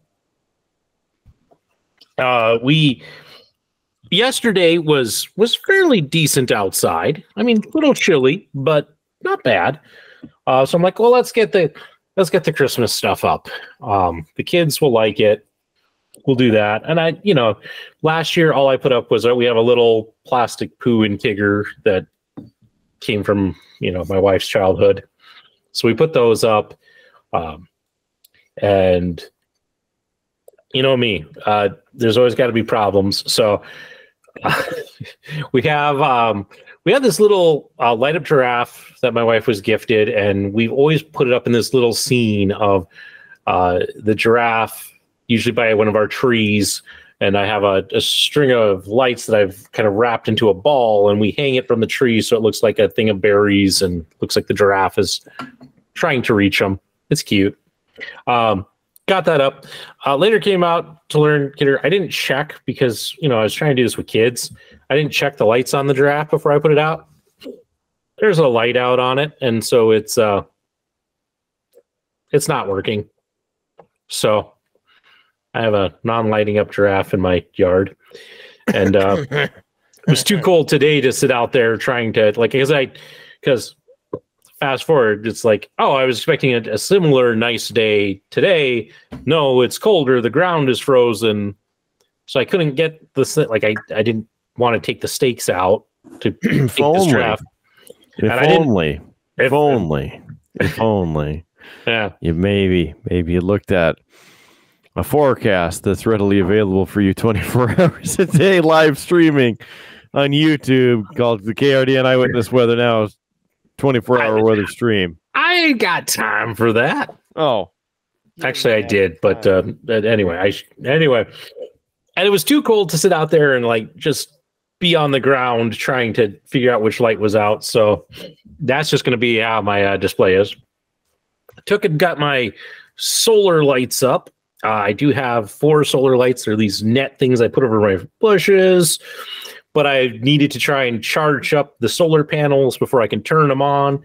Speaker 1: yesterday was fairly decent outside. I mean, a little chilly, but not bad. So I'm like, well, let's get the Christmas stuff up. The kids will like it. We'll do that. And last year all I put up was we have a little plastic poo and Tigger that came from my wife's childhood. So we put those up, and you know me, there's always got to be problems. So we have this little light up giraffe that my wife was gifted, and we've always put it up in this little scene of the giraffe, usually by one of our trees. And I have a string of lights that I've kind of wrapped into a ball, and we hang it from the tree so it looks like a thing of berries and looks like the giraffe is trying to reach them. It's cute. Got that up. Later came out to learn, Kidder. I didn't check because, I was trying to do this with kids. I didn't check the lights on the giraffe before I put it out. There's a light out on it, and so it's not working. So I have a non-lighting up giraffe in my yard, and it was too cold today to sit out there trying to because fast forward, it's like, oh, I was expecting a similar nice day today. No, it's colder. The ground is frozen, so I couldn't get I didn't want to take the stakes out to take this giraffe. If only. Yeah.
Speaker 4: You looked at a forecast that's readily available for you 24 hours a day, live streaming on YouTube, called the KRDN Eyewitness Weather Now 24-hour weather stream.
Speaker 1: I ain't got time for that.
Speaker 4: Oh,
Speaker 1: actually, I did, but anyway, and it was too cold to sit out there and just be on the ground trying to figure out which light was out. So that's just going to be how my display is. Got my solar lights up. I do have 4 solar lights. They're these net things I put over my bushes, but I needed to try and charge up the solar panels before I can turn them on.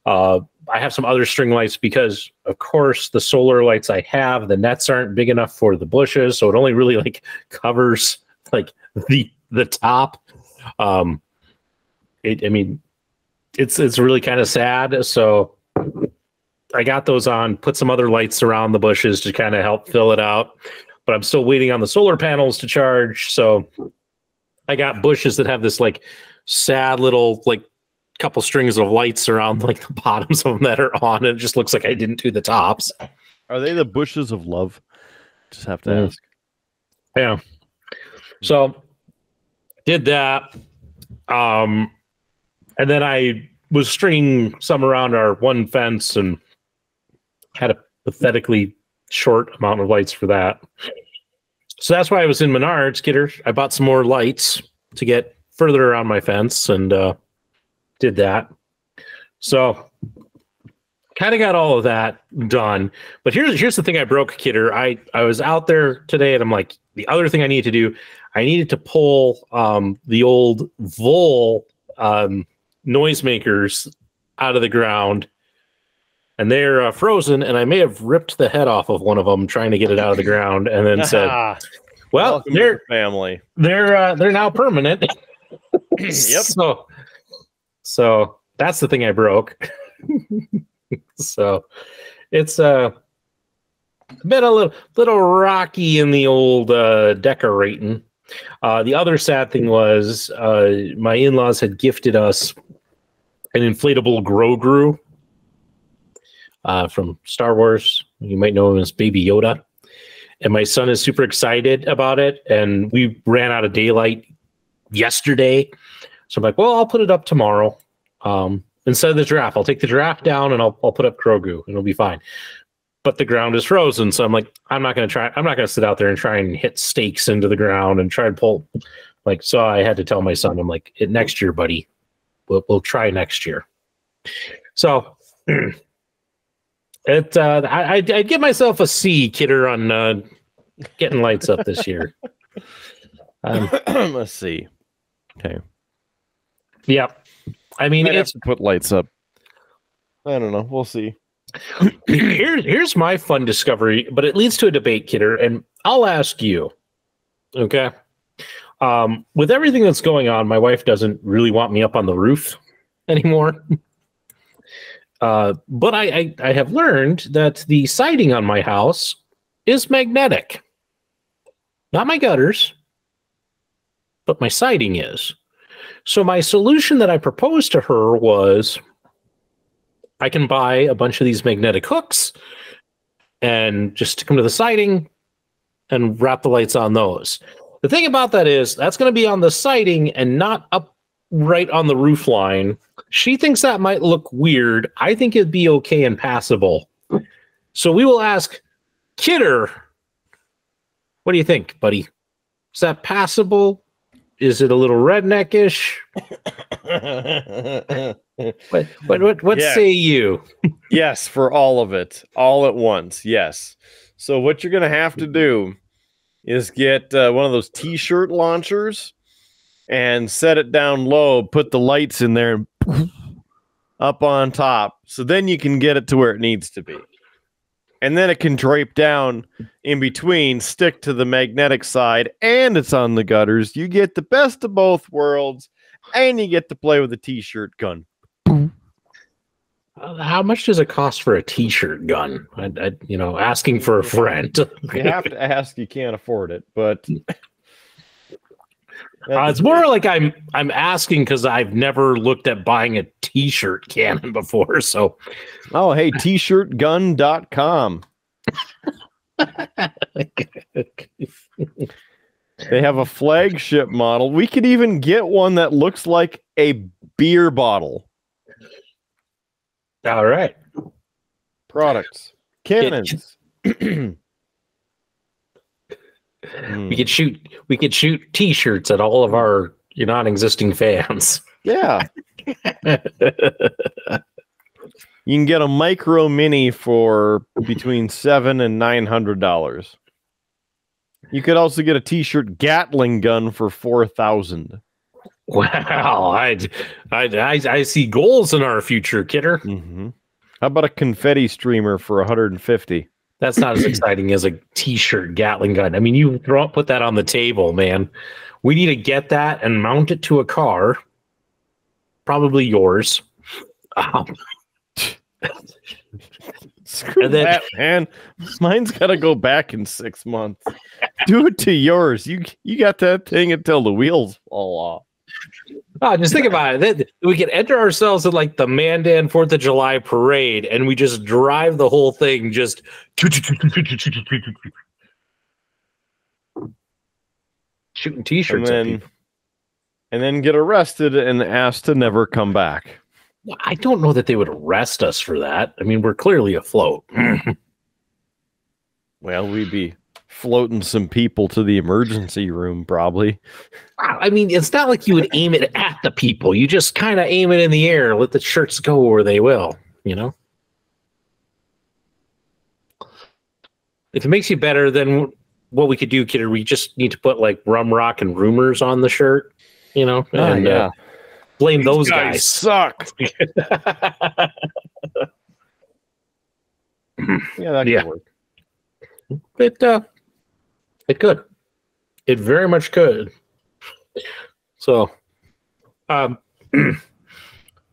Speaker 1: I have some other string lights because, of course, the solar lights I have, the nets aren't big enough for the bushes, so it only really covers the top. It's really kind of sad. So I got those on, put some other lights around the bushes to kind of help fill it out, but I'm still waiting on the solar panels to charge. So I got bushes that have this sad little couple strings of lights around the bottoms of them that are on, and it just looks like I didn't do the tops.
Speaker 4: Are they the bushes of love? Just have to ask.
Speaker 1: Yeah. So did that. And then I was stringing some around our one fence and had a pathetically short amount of lights for that. So that's why I was in Menards, Kidder. I bought some more lights to get further around my fence and did that. So kind of got all of that done. But here's the thing I broke, Kidder. I was out there today and I'm like, the other thing I need to do, I needed to pull the old Vol noisemakers out of the ground. And they're frozen, and I may have ripped the head off of one of them trying to get it out of the ground, and then said, "Well, they're
Speaker 4: family.
Speaker 1: They're now permanent."
Speaker 4: Yep.
Speaker 1: So that's the thing I broke. So it's been a little rocky in the old decorating. The other sad thing was my in-laws had gifted us an inflatable Grogu from Star Wars. You might know him as Baby Yoda. And my son is super excited about it. And we ran out of daylight yesterday. So I'm like, well, I'll put it up tomorrow. Instead of the giraffe, I'll take the giraffe down and I'll put up Grogu and it'll be fine. But the ground is frozen. So I'm like, I'm not going to sit out there and try and hit stakes into the ground and try and pull. Like, so I had to tell my son, I'm like, next year, buddy, we'll try next year. So I'd give myself a C, Kidder, on getting lights up this year.
Speaker 4: Let's see. Okay.
Speaker 1: Yeah. I mean,
Speaker 4: Might have to put lights up. I don't know. We'll see.
Speaker 1: Here's my fun discovery, but it leads to a debate, Kidder, and I'll ask you. Okay. With everything that's going on, my wife doesn't really want me up on the roof anymore. But I have learned that the siding on my house is magnetic. Not my gutters, but my siding is. So my solution that I proposed to her was I can buy a bunch of these magnetic hooks and just stick them to the siding and wrap the lights on those. The thing about that is that's going to be on the siding and not up right on the roof line. She thinks that might look weird. I think it'd be okay and passable. So we will ask Kidder, what do you think, buddy? Is that passable? Is it a little redneckish? What
Speaker 4: Yeah.
Speaker 1: say you?
Speaker 4: Yes, for all of it, all at once. Yes. So what you're gonna have to do is get one of those T-shirt launchers and set it down low. Put the lights in there and up on top. So then you can get it to where it needs to be. And then it can drape down in between, stick to the magnetic side, and it's on the gutters. You get the best of both worlds, and you get to play with a T-shirt gun.
Speaker 1: How much does it cost for a T-shirt gun? Asking for a friend.
Speaker 4: You have to ask. You can't afford it, but
Speaker 1: it's more like I'm asking because I've never looked at buying a T-shirt cannon before. So,
Speaker 4: oh, hey, tshirtgun.com. They have a flagship model. We could even get one that looks like a beer bottle.
Speaker 1: All right.
Speaker 4: Products. Cannons.
Speaker 1: We could shoot T-shirts at all of our non-existing fans.
Speaker 4: Yeah. You can get a micro mini for between $700 and $900. You could also get a T-shirt Gatling gun for $4,000.
Speaker 1: Wow, I see goals in our future, Kidder.
Speaker 4: Mm-hmm. How about a confetti streamer for $150?
Speaker 1: That's not as exciting as a T-shirt Gatling gun. I mean, you put that on the table, man. We need to get that and mount it to a car, probably yours.
Speaker 4: Screw that, man. Mine's got to go back in 6 months. Do it to yours. You got that thing until the wheels fall off.
Speaker 1: Oh, just think about it. We could enter ourselves in like the Mandan 4th of July parade, and we just drive the whole thing just shooting T-shirts at people.
Speaker 4: And then get arrested and asked to never come back.
Speaker 1: I don't know that they would arrest us for that. I mean, we're clearly afloat.
Speaker 4: Well, we'd be floating some people to the emergency room, probably.
Speaker 1: I mean, it's not like you would aim it at the people. You just kind of aim it in the air, let the shirts go where they will, If it makes you better, then what we could do, Kidder, we just need to put like Rum Rock and Rumors on the shirt, and blame those guys.
Speaker 4: Suck. Yeah, that could work.
Speaker 1: It could. It very much could. So, I'm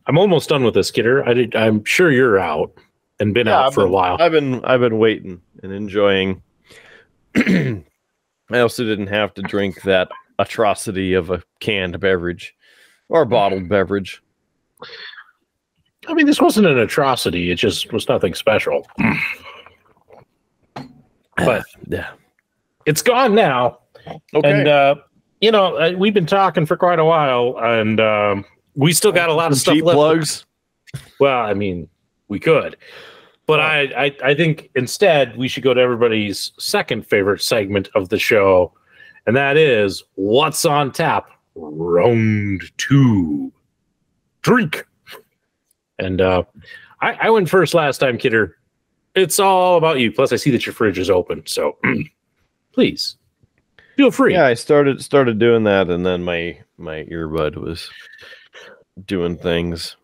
Speaker 1: almost done with this, Kidder. I'm sure you're out and been out for a while.
Speaker 4: I've been waiting and enjoying. I also didn't have to drink that atrocity of a canned beverage or bottled beverage.
Speaker 1: I mean, this wasn't an atrocity. It just was nothing special. But
Speaker 4: Yeah.
Speaker 1: it's gone now.
Speaker 4: Okay.
Speaker 1: And, we've been talking for quite a while, and we still got a lot of stuff
Speaker 4: cheap
Speaker 1: left.
Speaker 4: plugs.
Speaker 1: Well, I mean, we could. But I think instead we should go to everybody's second favorite segment of the show, and that is What's on Tap, Round 2. Drink. And I went first last time, Kidder. It's all about you. Plus, I see that your fridge is open, so please feel free.
Speaker 4: Yeah, I started doing that, and then my earbud was doing things.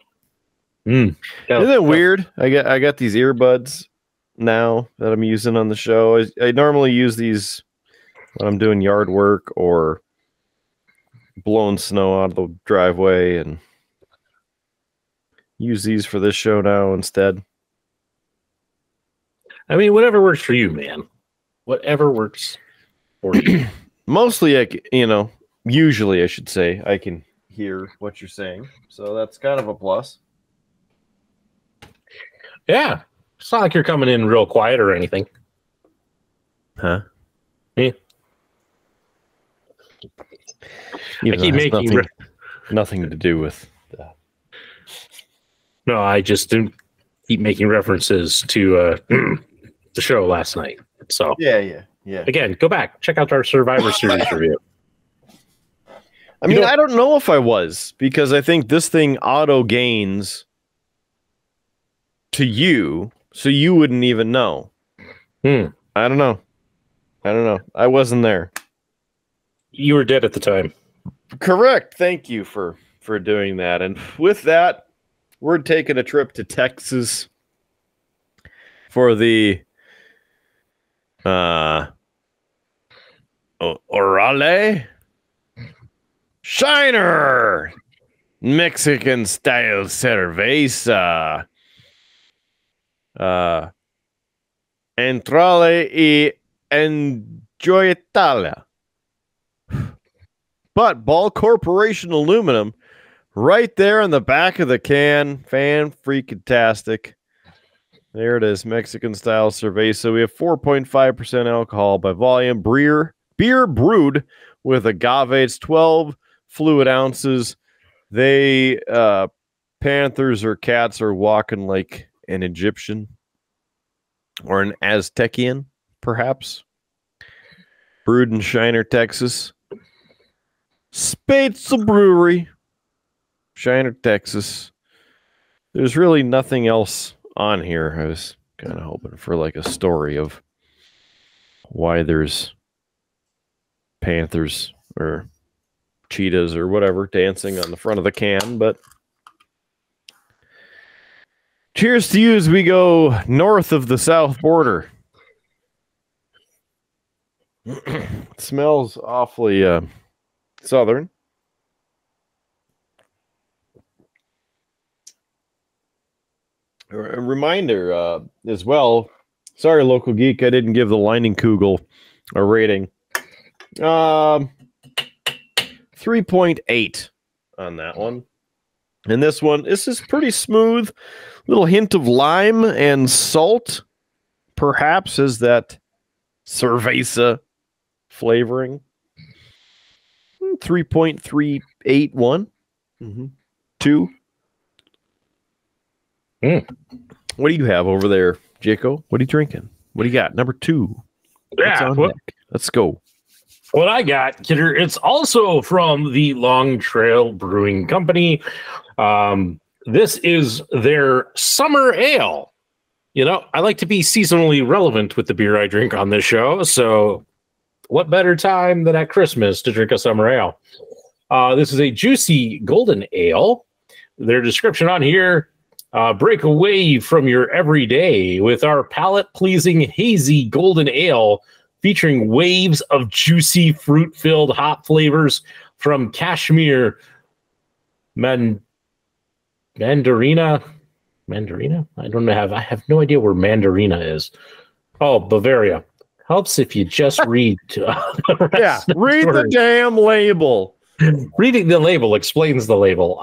Speaker 4: Isn't it weird? I got these earbuds now that I'm using on the show. I normally use these when I'm doing yard work or blowing snow out of the driveway, and use these for this show now instead.
Speaker 1: I mean, whatever works for you, man. Whatever works for you.
Speaker 4: Mostly, usually I should say, I can hear what you're saying. So that's kind of a plus.
Speaker 1: Yeah. It's not like you're coming in real quiet or anything.
Speaker 4: Huh?
Speaker 1: Yeah. I keep making
Speaker 4: nothing to do with that.
Speaker 1: No, I just didn't keep making references to the show last night. So
Speaker 4: Yeah.
Speaker 1: Again, go back, check out our Survivor Series review.
Speaker 4: I mean, I don't know if I was, because I think this thing auto gains to you, so you wouldn't even know. I don't know. I wasn't there.
Speaker 1: You were dead at the time.
Speaker 4: Correct. Thank you for doing that. And with that, we're taking a trip to Texas for the Orale Shiner Mexican style cerveza. Entrale y enjoyetala. But Ball Corporation aluminum right there in the back of the can. Fan-freaking-tastic. There it is, Mexican style cerveza. We have 4.5% alcohol by volume. Beer brewed with agave. It's 12 fluid ounces. They panthers or cats are walking like an Egyptian or an Aztecian, perhaps. Brewed in Shiner, Texas. Spätzle Brewery, Shiner, Texas. There's really nothing else on here. I was kind of hoping for like a story of why there's panthers or cheetahs or whatever dancing on the front of the can, but cheers to you as we go north of the south border. It smells awfully southern. A reminder as well. Sorry, Local Geek, I didn't give the Lining Kugel a rating. 3.8 on that one. And this is pretty smooth. Little hint of lime and salt, perhaps, as that cerveza flavoring. 3.381. 2. What do you have over there, Jaco? What are you drinking? What do you got? Number 2.
Speaker 1: Yeah,
Speaker 4: let's go.
Speaker 1: What I got, Kidder, it's also from the Long Trail Brewing Company. This is their summer ale. I like to be seasonally relevant with the beer I drink on this show, so what better time than at Christmas to drink a summer ale? This is a juicy golden ale. Their description on here, break away from your everyday with our palate-pleasing hazy golden ale featuring waves of juicy fruit-filled hop flavors from Kashmir, Mandarina? I don't know. I have no idea where Mandarina is. Oh, Bavaria. Helps if you just read.
Speaker 4: Read the damn label.
Speaker 1: Reading the label explains the label.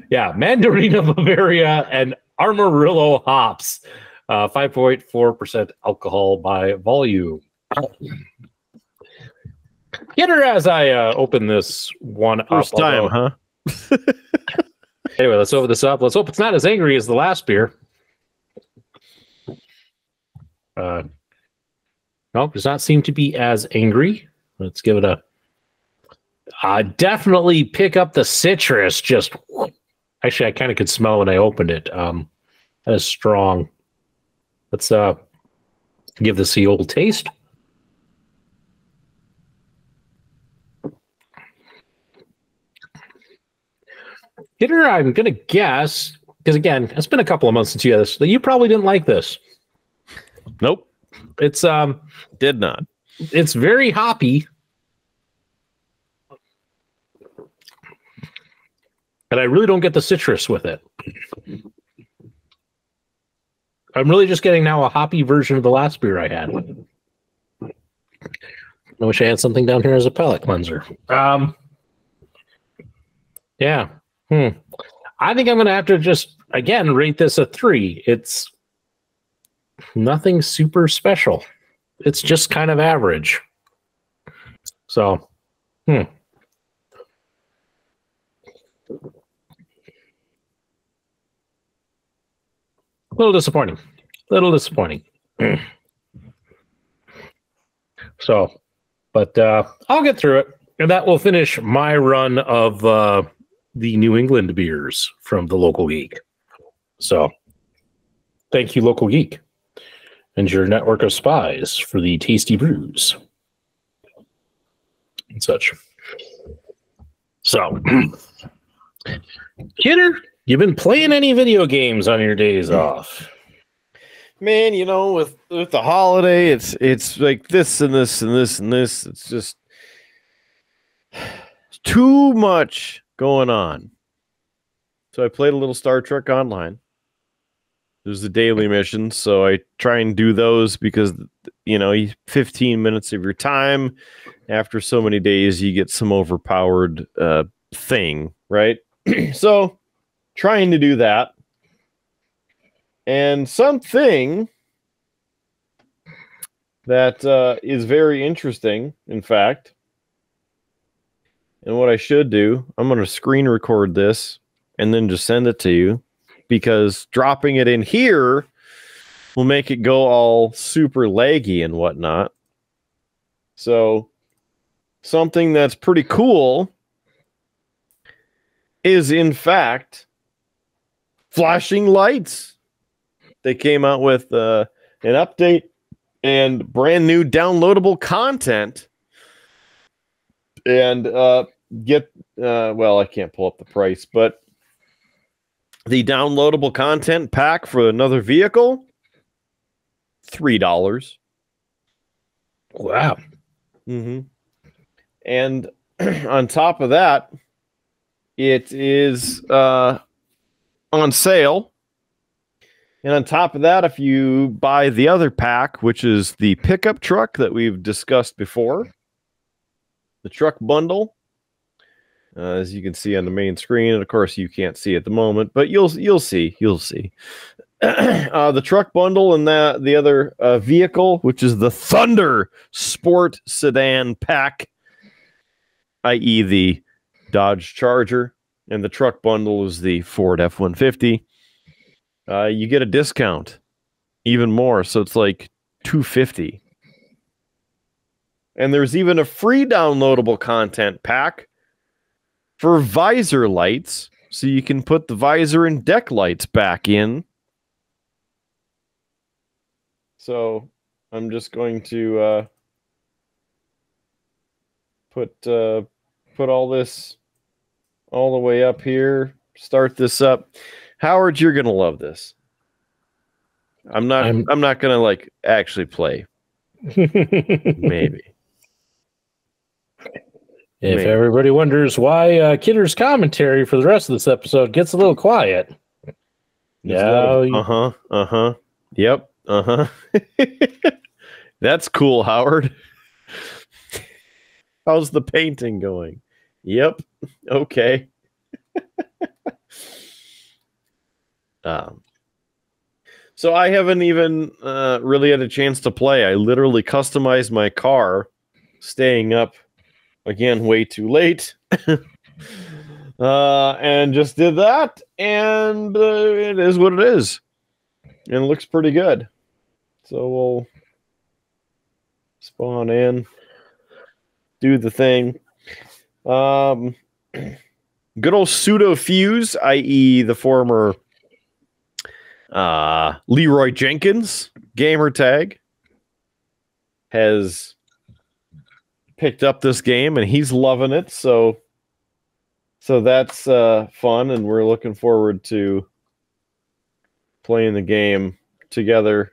Speaker 1: Yeah, Mandarina Bavaria and Amarillo hops, 5.4% alcohol by volume. Get her as I open this one
Speaker 4: First
Speaker 1: up.
Speaker 4: time, huh?
Speaker 1: Anyway, let's open this up. Let's hope it's not as angry as the last beer. Nope, does not seem to be as angry. Let's give it a. Definitely pick up the citrus. Just actually, I kind of could smell when I opened it. That is strong. Let's give this the old taste. Hitter, I'm gonna guess because again, it's been a couple of months since you had this. That you probably didn't like this.
Speaker 4: Nope.
Speaker 1: It's
Speaker 4: did not.
Speaker 1: It's very hoppy. And I really don't get the citrus with it. I'm really just getting now a hoppy version of the last beer I had. I wish I had something down here as a palate cleanser. Yeah. I think I'm going to have to just, again, rate this a 3. It's nothing super special. It's just kind of average. So, A little disappointing. So, but I'll get through it. And that will finish my run of the New England beers from the Local Geek. So, thank you, Local Geek, and your network of spies for the tasty brews and such. So, Kidder, you been playing any video games on your days off?
Speaker 4: Man, you know, with the holiday, it's like this and this and this and this. It's just too much going on. So I played a little Star Trek Online. There's the daily missions, so I try and do those because, you know, 15 minutes of your time. After so many days, you get some overpowered thing, right? So trying to do that. And something that is very interesting, in fact, and what I should do, I'm going to screen record this and then just send it to you, because dropping it in here will make it go all super laggy and whatnot. So something that's pretty cool is, in fact, flashing lights. They came out with an update and brand new downloadable content. And well, I can't pull up the price, but the downloadable content pack for another vehicle, $3.
Speaker 1: Wow.
Speaker 4: And on top of that, it is on sale. And on top of that, if you buy the other pack, which is the pickup truck that we've discussed before, the truck bundle, as you can see on the main screen, and of course you can't see at the moment, but you'll see. The truck bundle and the other vehicle, which is the Thunder Sport Sedan Pack, i.e. the Dodge Charger, and the truck bundle is the Ford F-150. You get a discount, even more, so it's like $250. And there's even a free downloadable content pack for visor lights, so you can put the visor and deck lights back in. So I'm just going to put all this all the way up here, start this up. Howard, you're gonna love this. I'm not gonna like actually play. Maybe.
Speaker 1: If everybody wonders why Kidder's commentary for the rest of this episode gets a little quiet.
Speaker 4: Yeah. Yep. That's cool, Howard. How's the painting going? Yep. Okay. So I haven't even really had a chance to play. I literally customized my car, staying up again way too late, and just did that. And it is what it is, and it looks pretty good. So we'll spawn in, do the thing. Good old pseudo fuse, i.e., the former Leroy Jenkins gamer tag, has picked up this game and he's loving it. So that's fun, and we're looking forward to playing the game together,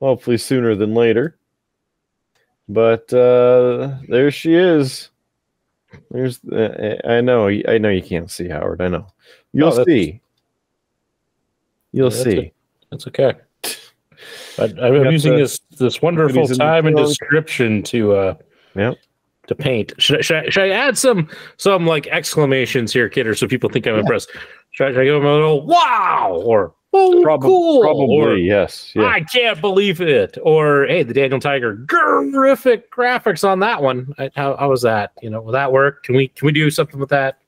Speaker 4: hopefully sooner than later. But there she is. There's I know you can't see, Howard. I know. You'll see. You'll see.
Speaker 1: That's okay. I'm using this wonderful time and description to paint. Should I add some like exclamations here, Kidder, so people think I'm impressed? Should I give them a little wow or cool?
Speaker 4: Probably,
Speaker 1: or,
Speaker 4: yes. Yeah.
Speaker 1: I can't believe it. Or hey, the Daniel Tiger, terrific graphics on that one. How was that? Will that work? Can we do something with that?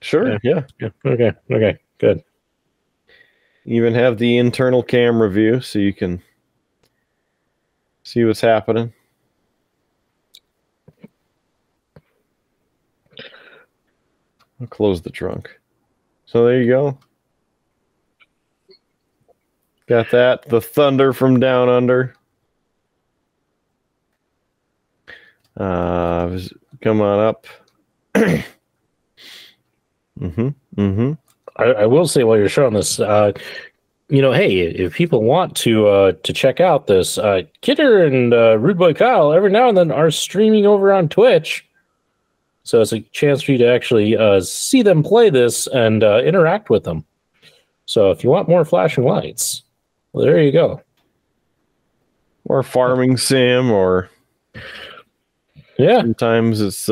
Speaker 4: Sure. Yeah.
Speaker 1: Okay. Good.
Speaker 4: Even have the internal camera view so you can see what's happening. I'll close the trunk. So there you go. Got that. The thunder from down under. Come on up.
Speaker 1: I will say while you're showing this, hey, if people want to check out this, Kidder and Rude Boy Kyle every now and then are streaming over on Twitch, so it's a chance for you to actually see them play this and interact with them. So if you want more flashing lights, well, there you go.
Speaker 4: Or farming sim, or sometimes it's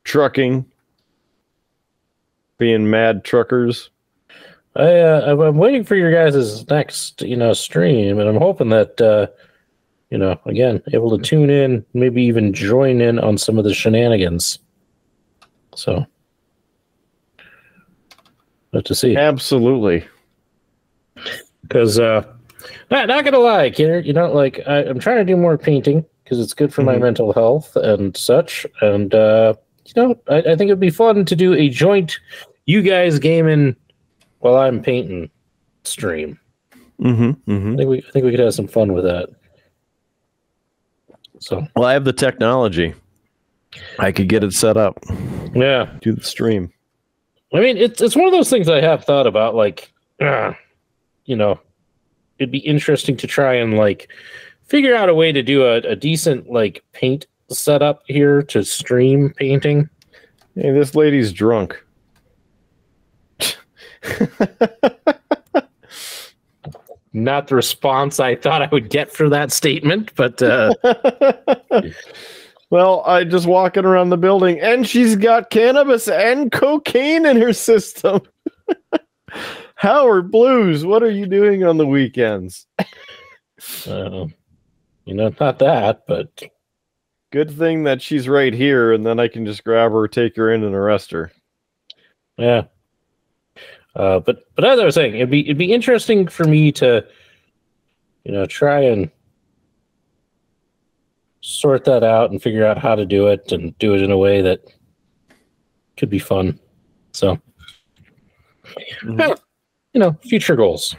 Speaker 4: trucking. Being mad truckers.
Speaker 1: I'm waiting for your guys' next, stream, and I'm hoping that, again, able to tune in, maybe even join in on some of the shenanigans. So, have to see.
Speaker 4: Absolutely.
Speaker 1: Because, not gonna lie, Kidder, I'm trying to do more painting because it's good for my mental health and such, and I think it'd be fun to do a joint you guys gaming while I'm painting stream. I think we could have some fun with that. So,
Speaker 4: well, I have the technology. I could get it set up.
Speaker 1: Yeah,
Speaker 4: do the stream.
Speaker 1: I mean, it's one of those things I have thought about. It'd be interesting to try and figure out a way to do a decent paint setup here to stream painting.
Speaker 4: Hey, this lady's drunk.
Speaker 1: Not the response I thought I would get for that statement, but
Speaker 4: well, I just walking around the building and she's got cannabis and cocaine in her system. Howard Blues, what are you doing on the weekends?
Speaker 1: Not that, but
Speaker 4: good thing that she's right here, and then I can just grab her, take her in, and arrest her.
Speaker 1: Yeah. But as I was saying, it'd be interesting for me to, try and sort that out and figure out how to do it and do it in a way that could be fun. So, future goals.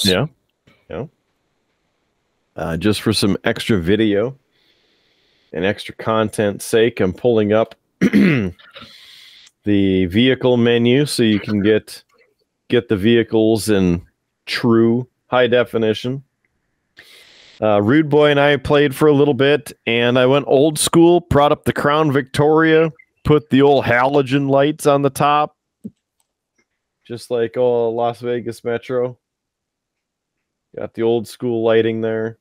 Speaker 4: Yeah. Just for some extra video and extra content sake, I'm pulling up the vehicle menu so you can get the vehicles in true high definition. Rude Boy and I played for a little bit, and I went old school, brought up the Crown Victoria, put the old halogen lights on the top, just like Las Vegas Metro. Got the old school lighting there.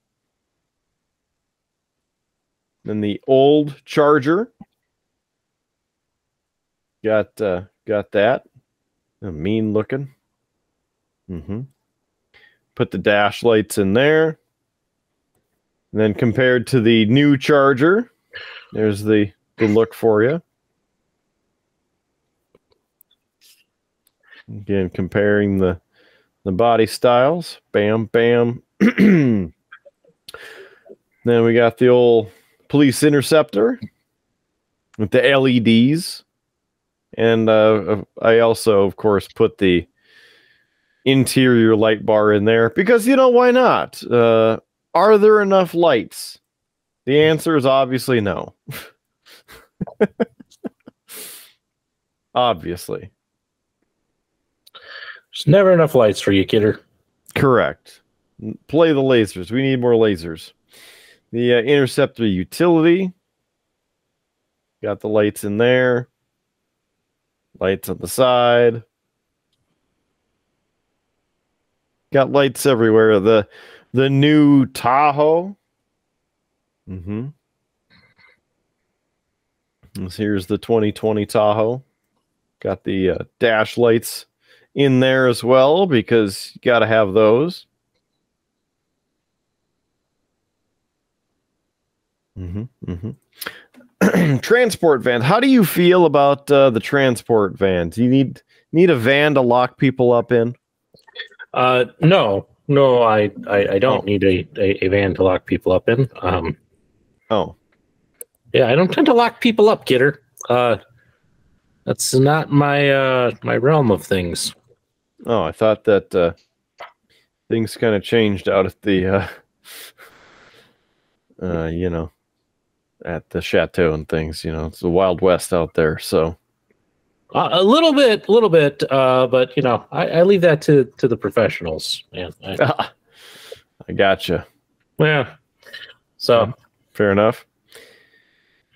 Speaker 4: Then the old Charger Got that. Mean looking. Mm-hmm. Put the dash lights in there. And then compared to the new Charger, there's the look for you. Again, comparing the body styles. Bam, bam. Then we got the old police interceptor with the LEDs. And I also, of course, put the interior light bar in there because, why not? Are there enough lights? The answer is obviously no. Obviously.
Speaker 1: There's never enough lights for you, kidder.
Speaker 4: Correct. Play the lasers. We need more lasers. The interceptor utility. Got the lights in there. Lights on the side. Got lights everywhere. The new Tahoe. Mm-hmm. Here's the 2020 Tahoe. Got the dash lights in there as well because you got to have those. Mm-hmm. Mm-hmm. Transport van. How do you feel about the transport van? Do you need a van to lock people up in?
Speaker 1: No, I don't need a van to lock people up in. Yeah, I don't tend to lock people up, kidder. That's not my my realm of things.
Speaker 4: Oh, I thought that things kind of changed out at the at the chateau and things. It's the Wild West out there. So
Speaker 1: a little bit, but I leave that to the professionals, man.
Speaker 4: I gotcha.
Speaker 1: Yeah. So
Speaker 4: fair enough.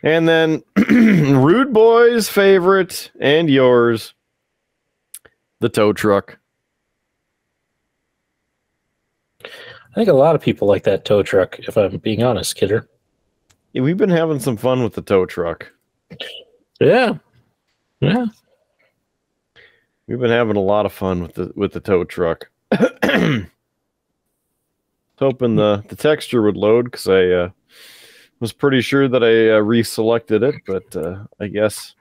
Speaker 4: And then Rude Boy's favorite and yours, the tow truck.
Speaker 1: I think a lot of people like that tow truck, if I'm being honest, kidder.
Speaker 4: Yeah, we've been having some fun with the tow truck.
Speaker 1: Yeah. Yeah.
Speaker 4: We've been having a lot of fun with the tow truck. Hoping the texture would load because I was pretty sure that I reselected it, but I guess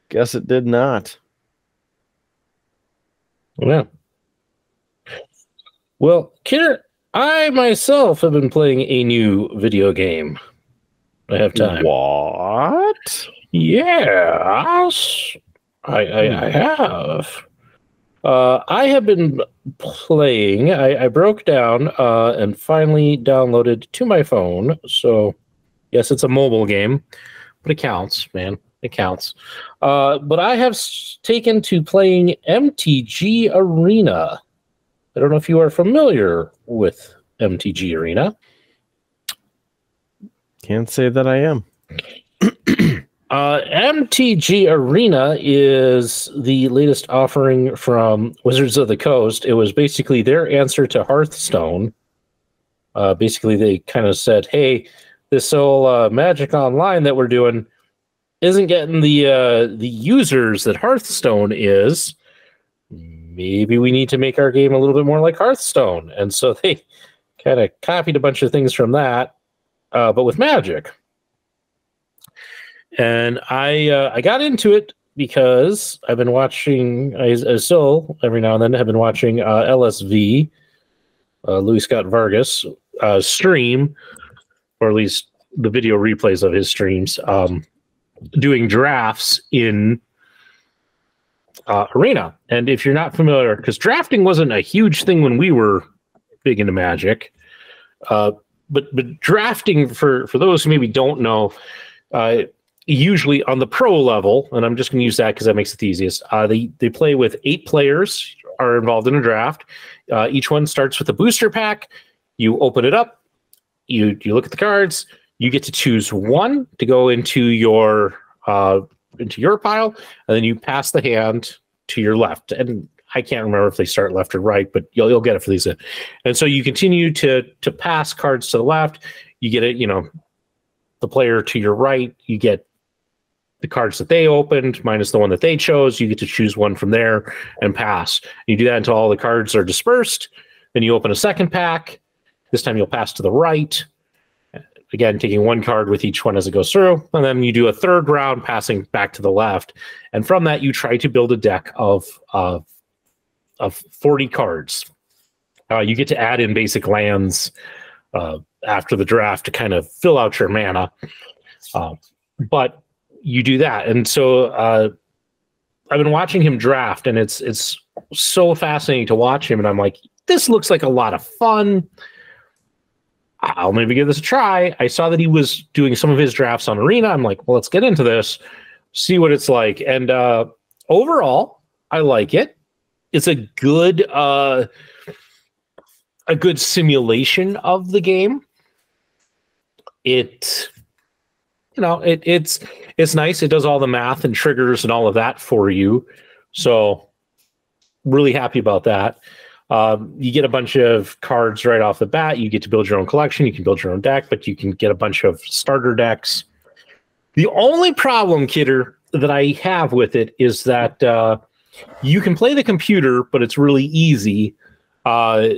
Speaker 4: it did not.
Speaker 1: Yeah. Well, kidder, I myself have been playing a new video game. I have time.
Speaker 4: What?
Speaker 1: Yes, I have. I have been playing. I broke down and finally downloaded to my phone. So, yes, it's a mobile game, but it counts, man. It counts. But I have taken to playing MTG Arena. I don't know if you are familiar with MTG Arena.
Speaker 4: Can't say that I am.
Speaker 1: MTG Arena is the latest offering from Wizards of the Coast. It was basically their answer to Hearthstone. Basically, they kind of said, hey, this whole Magic Online that we're doing isn't getting the users that Hearthstone is. Maybe we need to make our game a little bit more like Hearthstone. And so they kind of copied a bunch of things from that, but with Magic. And I got into it because I've been watching, I still every now and then have been watching LSV, Louis Scott Vargas, stream, or at least the video replays of his streams, doing drafts in Arena. And if you're not familiar, because drafting wasn't a huge thing when we were big into Magic, but drafting, for those who maybe don't know, usually on the pro level, and I'm just going to use that because that makes it the easiest, they play with 8 players are involved in a draft. Each one starts with a booster pack. You open it up. You look at the cards. You get to choose one to go into your pile, and then you pass the hand to your left. And I can't remember if they start left or right, but you'll get it for these. And so you continue to pass cards to the left. You get it, the player to your right, you get the cards that they opened minus the one that they chose. You get to choose one from there and pass. You do that until all the cards are dispersed. Then you open a second pack. This time you'll pass to the right. Again, taking one card with each one as it goes through. And then you do a third round, passing back to the left. And from that, you try to build a deck of 40 cards. You get to add in basic lands after the draft to kind of fill out your mana. But you do that. And so I've been watching him draft, and it's so fascinating to watch him. And I'm like, this looks like a lot of fun. I'll maybe give this a try. I saw that he was doing some of his drafts on Arena. I'm like, well, let's get into this, see what it's like. And overall, I like it. It's a good simulation of the game. It's nice. It does all the math and triggers and all of that for you. So really happy about that. You get a bunch of cards right off the bat. You get to build your own collection. You can build your own deck, but you can get a bunch of starter decks. The only problem, Kidder, that I have with it is that you can play the computer, but it's really easy. To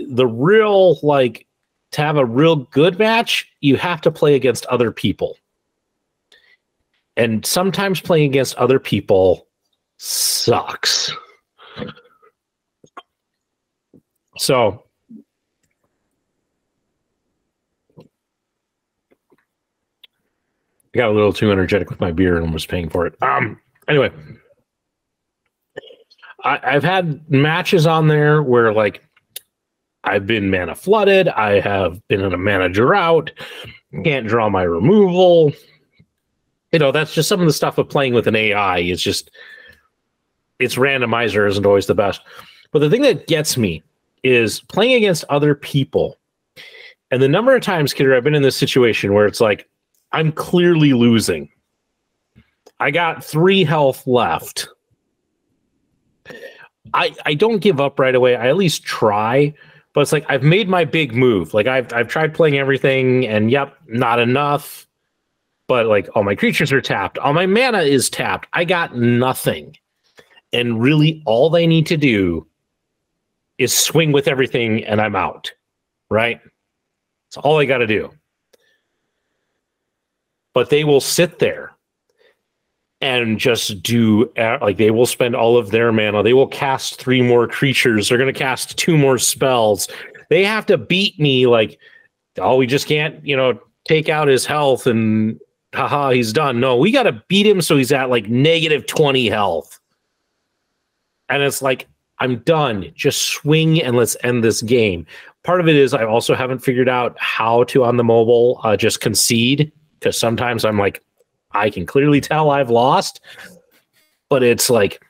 Speaker 1: have a real good match, you have to play against other people. And sometimes playing against other people sucks. So I got a little too energetic with my beer and was paying for it. Anyway, I've had matches on there where like I've been mana flooded. I have been in a mana drought. Can't draw my removal. That's just some of the stuff of playing with an AI. It's randomizer isn't always the best. But the thing that gets me is playing against other people. And the number of times, Kidder, I've been in this situation where it's like, I'm clearly losing. I got 3 health left. I don't give up right away. I at least try. But it's like, I've made my big move. Like, I've tried playing everything, and yep, not enough. But like, all my creatures are tapped. All my mana is tapped. I got nothing. And really, all they need to do is swing with everything, and I'm out. Right? That's all I got to do. But they will sit there and just do, like, they will spend all of their mana. They will cast 3 more creatures. They're going to cast 2 more spells. They have to beat me like, oh, we just can't, take out his health and haha, he's done. No, we got to beat him so he's at like negative 20 health. And it's like, I'm done. Just swing and let's end this game. Part of it is I also haven't figured out how to, on the mobile, just concede. Because sometimes I'm like, I can clearly tell I've lost. But it's like,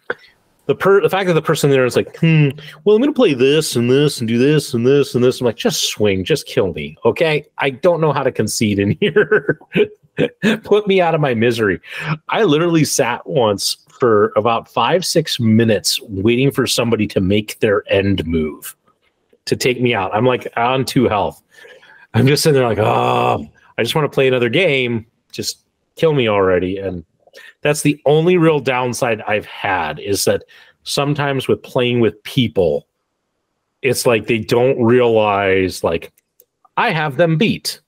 Speaker 1: the fact that the person there is like, well, I'm going to play this and this and do this and this and this. I'm like, just swing, just kill me, okay? I don't know how to concede in here. Put me out of my misery. I literally sat once for about 5-6 minutes waiting for somebody to make their end move to take me out. I'm like on 2 health. I'm just sitting there like, oh, I just want to play another game. Just kill me already. And that's the only real downside I've had, is that sometimes with playing with people, it's like they don't realize, like, I have them beat,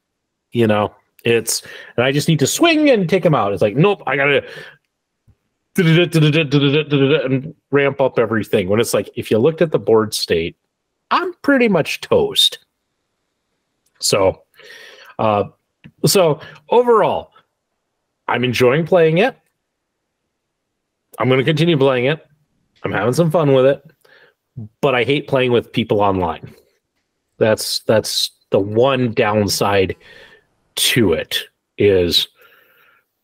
Speaker 1: and I just need to swing and take them out. It's like, nope, I gotta and ramp up everything. When it's like, if you looked at the board state, I'm pretty much toast. So overall, I'm enjoying playing it. I'm going to continue playing it. I'm having some fun with it, but I hate playing with people online. That's the one downside to it, is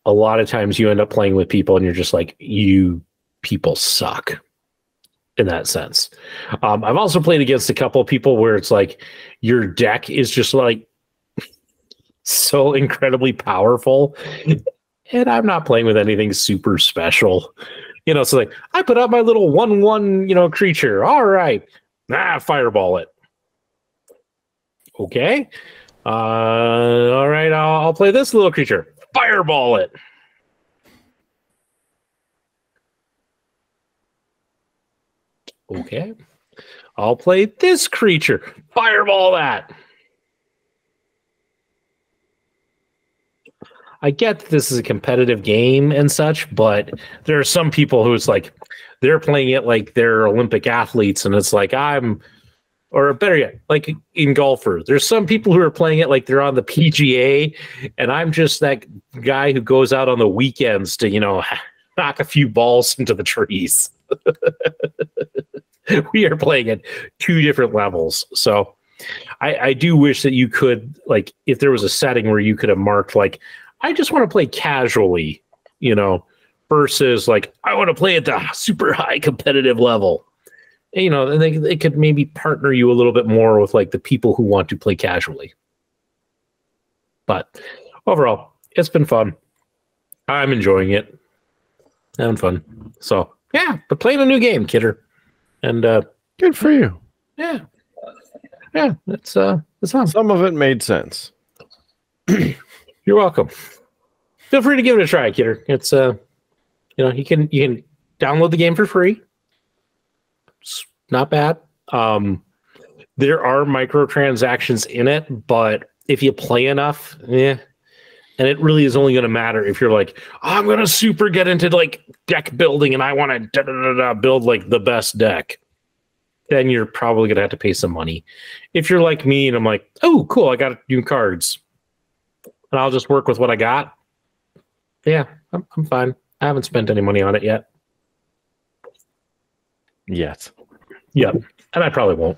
Speaker 1: a lot of times you end up playing with people and you're just like, you people suck in that sense. I've also played against a couple of people where it's like your deck is just like so incredibly powerful, and I'm not playing with anything super special. So like, I put out my little 1/1, creature. All right. Fireball it. Okay. All right. I'll play this little creature. Fireball it. Okay. I'll play this creature. Fireball that. I get that this is a competitive game and such, but there are some people who it's like they're playing it like they're Olympic athletes, and it's like or better yet, like in golfers. There's some people who are playing it like they're on the PGA, and I'm just that guy who goes out on the weekends to, knock a few balls into the trees. We are playing at two different levels. So I do wish that you could, like, if there was a setting where you could have marked, like, I just want to play casually, versus like, I want to play at the super high competitive level. And they could maybe partner you a little bit more with like the people who want to play casually. But overall, it's been fun. I'm enjoying it. Having fun. So yeah, but playing a new game, Kidder. And
Speaker 4: good for you.
Speaker 1: Yeah. Yeah, it's fun.
Speaker 4: Some of it made sense.
Speaker 1: You're welcome. Feel free to give it a try, Kidder. It's you can download the game for free. It's not bad. There are microtransactions in it, but if you play enough, and it really is only going to matter if you're like, I'm going to super get into like deck building and I want to build like the best deck. Then you're probably going to have to pay some money. If you're like me and I'm like, oh, cool, I got new cards, and I'll just work with what I got. Yeah, I'm fine. I haven't spent any money on it yet.
Speaker 4: Yet.
Speaker 1: Yep. And I probably won't.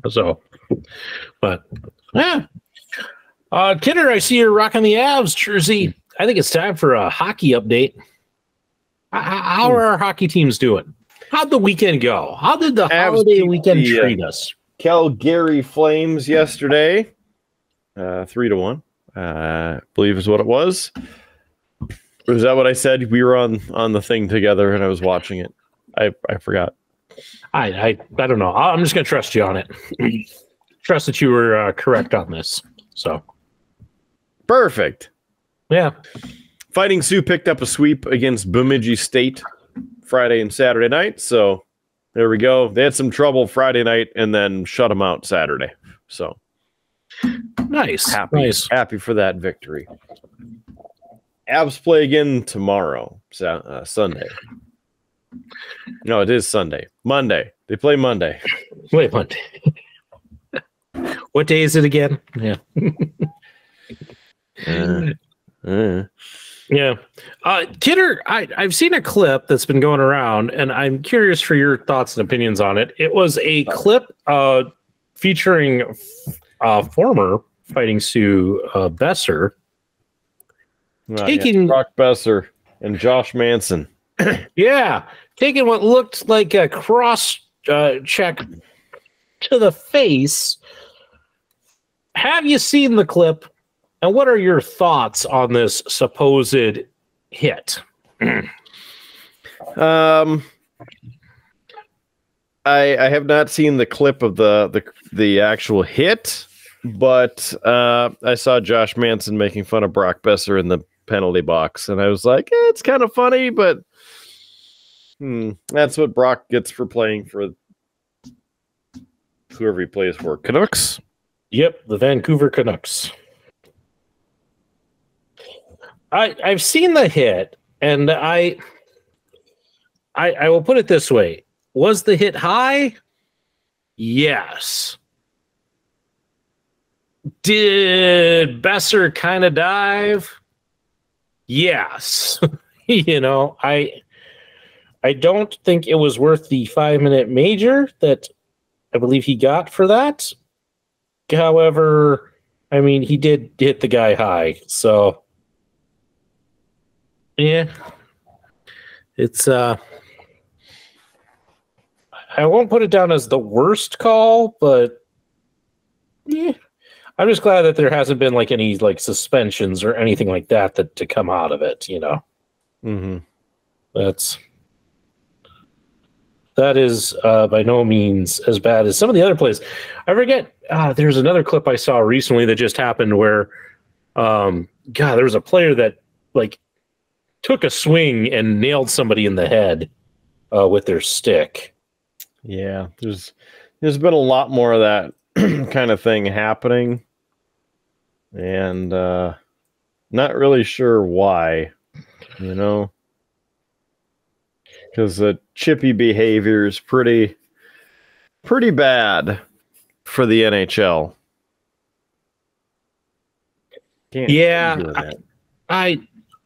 Speaker 1: So, but yeah. Kidder, I see you're rocking the Avs jersey. I think it's time for a hockey update. How are our hockey teams doing? How'd the weekend go? How did the holiday weekend treat us?
Speaker 4: Calgary Flames yesterday, 3-1, I believe is what it was. Was that what I said? We were on the thing together, and I was watching it. I forgot.
Speaker 1: I don't know. I'm just gonna trust you on it. Trust that you were correct on this. So
Speaker 4: perfect.
Speaker 1: Yeah.
Speaker 4: Fighting Sioux picked up a sweep against Bemidji State Friday and Saturday night. So there we go. They had some trouble Friday night and then shut them out Saturday. So
Speaker 1: nice.
Speaker 4: Happy for that victory. Avs play again tomorrow, Sunday. No, it is Sunday. Monday. They play Monday.
Speaker 1: Wait, Monday. What day is it again? Yeah. Yeah. Kidder, I've seen a clip that's been going around, and I'm curious for your thoughts and opinions on it. It was a clip featuring former Fighting Sioux Besser. Taking
Speaker 4: Brock Besser and Josh Manson.
Speaker 1: Yeah. Taking what looked like a cross check to the face. Have you seen the clip? And what are your thoughts on this supposed hit?
Speaker 4: I have not seen the clip of the actual hit, but I saw Josh Manson making fun of Brock Besser in the penalty box, and I was like, it's kind of funny, but that's what Brock gets for playing for whoever he plays for. Canucks?
Speaker 1: Yep, the Vancouver Canucks. I've seen the hit, and I will put it this way. Was the hit high? Yes. Did Besser kind of dive? Yes. I don't think it was worth the 5-minute major that I believe he got for that. However, I mean, he did hit the guy high, so yeah. It's I won't put it down as the worst call, but yeah. I'm just glad that there hasn't been like any like suspensions or anything like that to come out of it,
Speaker 4: Mm-hmm.
Speaker 1: That is by no means as bad as some of the other plays. I forget. There's another clip I saw recently that just happened where, there was a player that like took a swing and nailed somebody in the head, with their stick.
Speaker 4: Yeah, there's been a lot more of that kind of thing happening, and not really sure why, because the chippy behavior is pretty bad for the NHL.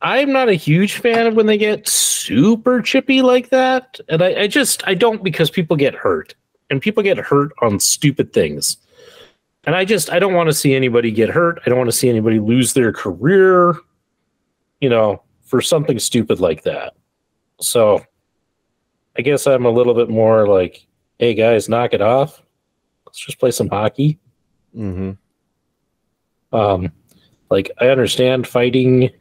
Speaker 1: I'm not a huge fan of when they get super chippy like that, and I don't, because people get hurt, and people get hurt on stupid things, and I don't want to see anybody get hurt. I don't want to see anybody lose their career, for something stupid like that. So I guess I'm a little bit more like, hey guys, knock it off. Let's just play some hockey.
Speaker 4: Mm-hmm.
Speaker 1: Like, I understand fighting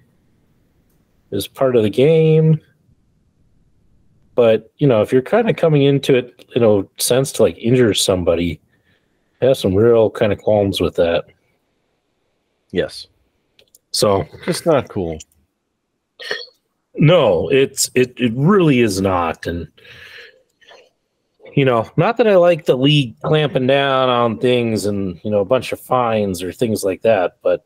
Speaker 1: is part of the game, but if you're kind of coming into it in a sense to like injure somebody, I have some real kind of qualms with that.
Speaker 4: Yes.
Speaker 1: So
Speaker 4: it's not cool.
Speaker 1: No, it really is not. And not that I like the league clamping down on things and a bunch of fines or things like that, but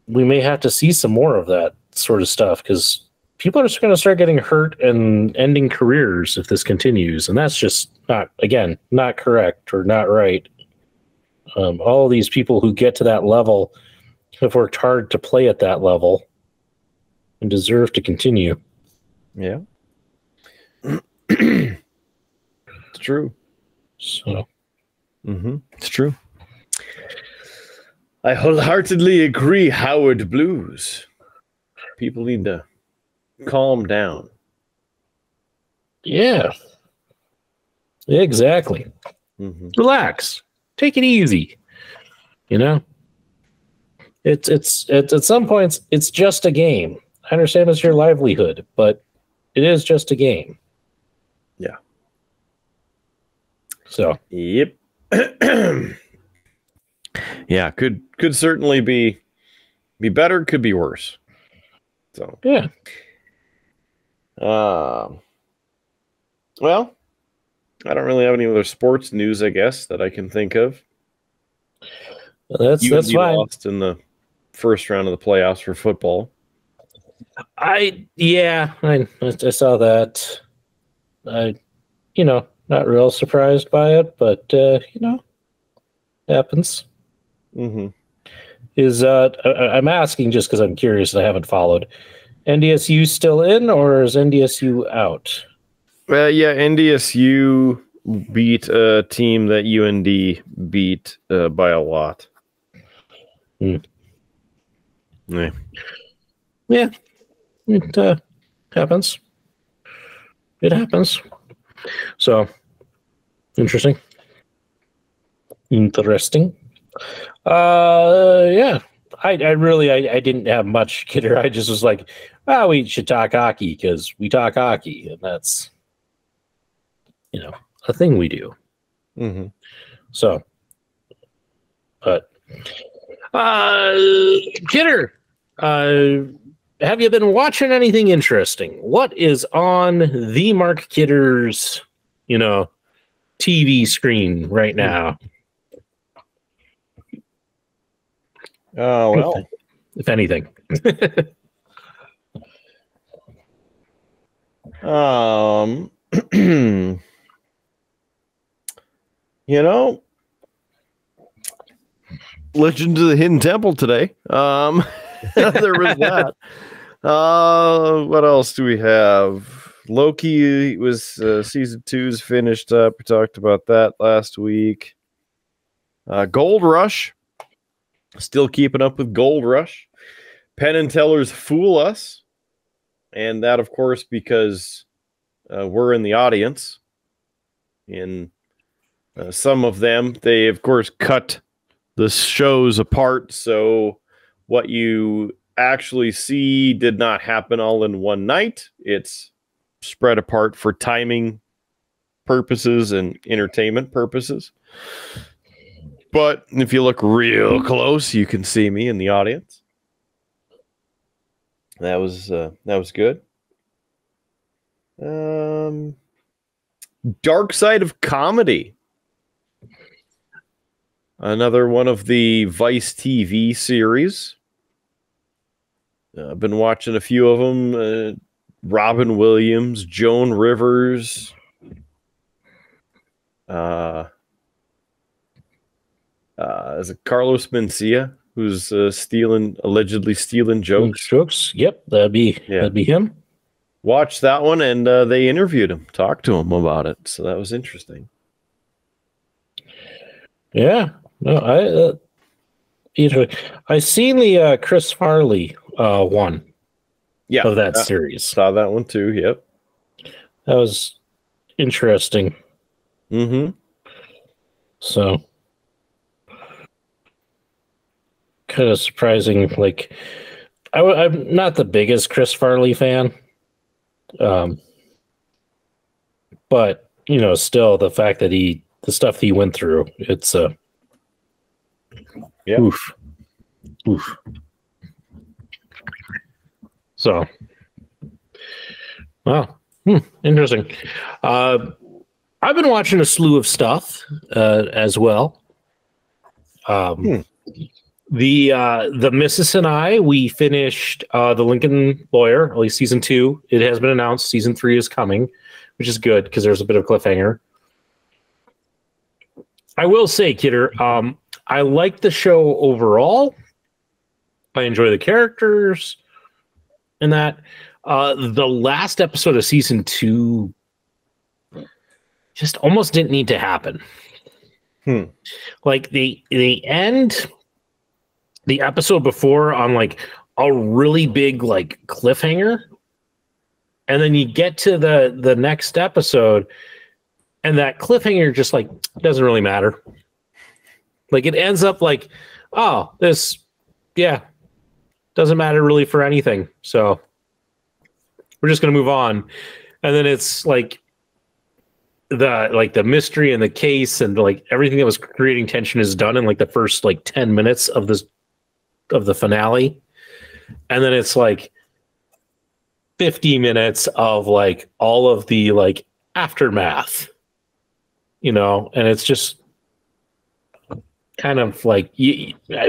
Speaker 1: we may have to see some more of that sort of stuff, because people are going to start getting hurt and ending careers if this continues, and that's just not correct or not right. All of these people who get to that level have worked hard to play at that level and deserve to continue.
Speaker 4: Yeah. It's true.
Speaker 1: So,
Speaker 4: it's true. I wholeheartedly agree, Howard Blues. People need to calm down.
Speaker 1: Yeah. Exactly. Relax. Take it easy. It's at some points it's just a game. I understand it's your livelihood, but it is just a game.
Speaker 4: Yeah.
Speaker 1: So.
Speaker 4: Yep. Yeah, could certainly be better, could be worse. So
Speaker 1: yeah.
Speaker 4: Well, I don't really have any other sports news, I guess, that I can think of.
Speaker 1: That's fine.
Speaker 4: Lost in the first round of the playoffs for football.
Speaker 1: I saw that. Not real surprised by it, but happens. Is I'm asking just because I'm curious and I haven't followed. NDSU still in, or is NDSU out?
Speaker 4: Well, yeah, NDSU beat a team that UND beat by a lot.
Speaker 1: Yeah.
Speaker 4: Yeah.
Speaker 1: It happens. It happens. So, interesting. Yeah. I didn't have much, Kidder. I just was like, we should talk hockey because we talk hockey, and that's a thing we do. So, but Kidder, have you been watching anything interesting? What is on the Mark Kidder's, TV screen right now?
Speaker 4: Well,
Speaker 1: if anything.
Speaker 4: Legend of the Hidden Temple today. There was that. What else do we have? Loki was season 2's finished up. We talked about that last week. Gold Rush. Still keeping up with Gold Rush. Penn and Teller's Fool Us. And that, of course, because we're in the audience. In some of them, they, of course, cut the shows apart. So what you actually see did not happen all in one night. It's spread apart for timing purposes and entertainment purposes. But if you look real close, you can see me in the audience. That was good. Dark Side of Comedy. Another one of the Vice TV series. I've been watching a few of them. Robin Williams, Joan Rivers. Is it Carlos Mencia who's allegedly stealing jokes?
Speaker 1: Yep, that'd be him.
Speaker 4: Watched that one, and they interviewed him, talked to him about it. So that was interesting.
Speaker 1: Yeah, no, I seen the Chris Farley one.
Speaker 4: Yeah,
Speaker 1: of that series.
Speaker 4: Saw that one too. Yep,
Speaker 1: that was interesting.
Speaker 4: Mm-hmm.
Speaker 1: So kind of surprising. Like, I'm not the biggest Chris Farley fan, but still the fact that the stuff he went through, it's oof. So, wow, interesting. I've been watching a slew of stuff as well. The Missus and I, we finished the Lincoln Lawyer, at least season 2. It has been announced season 3 is coming, which is good because there's a bit of cliffhanger. I will say, Kidder, I like the show overall. I enjoy the characters and that. The last episode of season 2 just almost didn't need to happen. Like they end the episode before on like a really big like cliffhanger, and then you get to the next episode and that cliffhanger just like doesn't really matter. Like it ends up like, oh, this doesn't matter really for anything, so we're just gonna move on. And then it's like the mystery and the case and like everything that was creating tension is done in like the first like 10 minutes of the finale. And then it's like 50 minutes of like all of the like aftermath, and it's just kind of like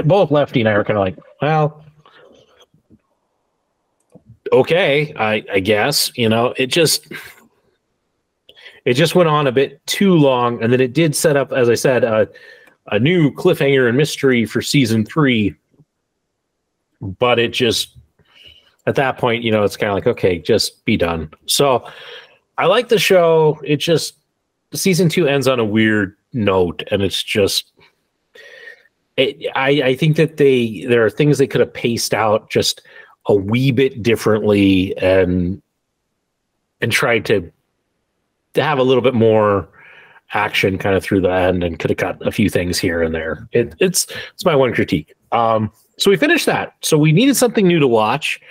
Speaker 1: both Lefty and I are kind of like, well, okay, I guess, it just went on a bit too long, and then it did set up, as I said, a new cliffhanger and mystery for season 3. But it just, at that point, it's kind of like, okay, just be done. So I like the show. It just, season 2 ends on a weird note, and it's just, I think that there are things they could have paced out just a wee bit differently and tried to have a little bit more action kind of through the end, and could have cut a few things here and there. It's my one critique. So we finished that. So we needed something new to watch,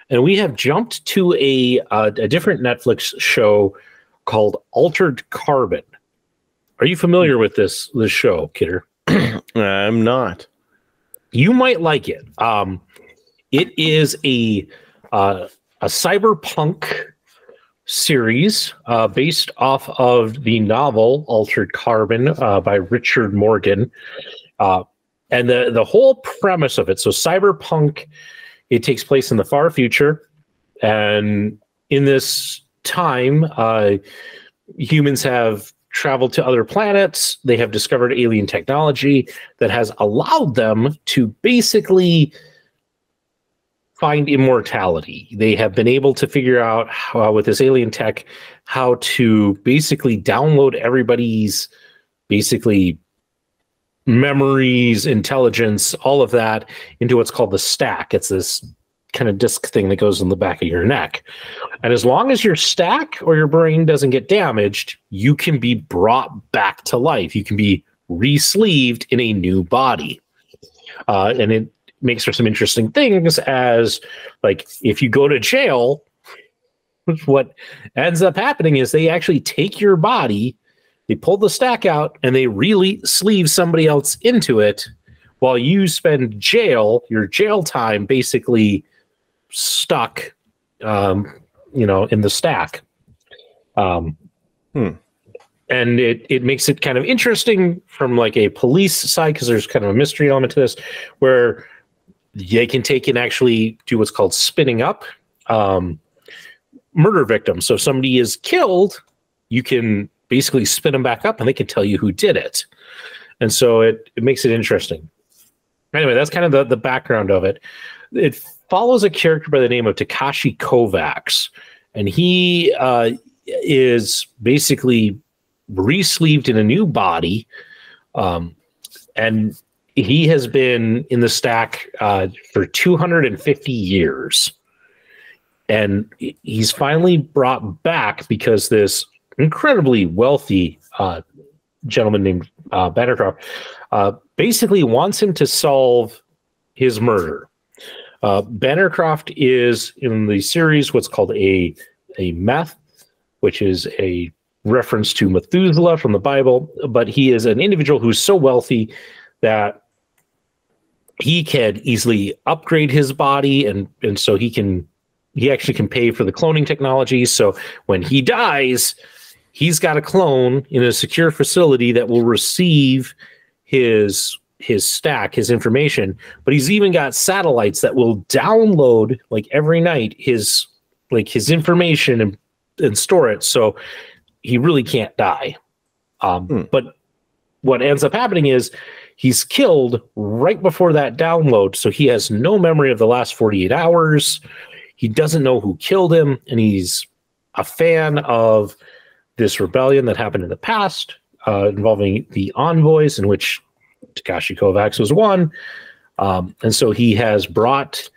Speaker 1: and we have jumped to a different Netflix show called Altered Carbon. Are you familiar with this show, Kidder?
Speaker 4: I'm not.
Speaker 1: You might like it. It is a cyberpunk series based off of the novel Altered Carbon by Richard Morgan. And the whole premise of it, so cyberpunk, it takes place in the far future. And in this time, humans have traveled to other planets. They have discovered alien technology that has allowed them to basically find immortality. They have been able to figure out how, with this alien tech, how to basically download everybody's basically memories, intelligence, all of that into what's called the stack. It's this kind of disc thing that goes in the back of your neck. And as long as your stack or your brain doesn't get damaged, you can be brought back to life. You can be re-sleeved in a new body. And it makes for some interesting things, as like if you go to jail, what ends up happening is they actually take your body, they pull the stack out, and they really sleeve somebody else into it while you spend your jail time basically stuck, in the stack. And it makes it kind of interesting from like a police side, because there's kind of a mystery element to this, where they can take and actually do what's called spinning up murder victims. So if somebody is killed, you can basically spin them back up and they can tell you who did it. And so it makes it interesting. Anyway, that's kind of the background of it. It follows a character by the name of Takashi Kovacs, and he is basically re-sleeved in a new body, and he has been in the stack for 250 years. And he's finally brought back because this incredibly wealthy gentleman named Bannercroft basically wants him to solve his murder. Bannercroft is in the series what's called a meth, which is a reference to Methuselah from the Bible, but he is an individual who's so wealthy that he can easily upgrade his body, and so he actually can pay for the cloning technology. So when he dies, he's got a clone in a secure facility that will receive his stack, his information, but he's even got satellites that will download like every night his information and store it. So he really can't die. But what ends up happening is he's killed right before that download. So he has no memory of the last 48 hours. He doesn't know who killed him, and he's a fan of this rebellion that happened in the past involving the envoys, in which Takashi Kovacs was one. And so he has brought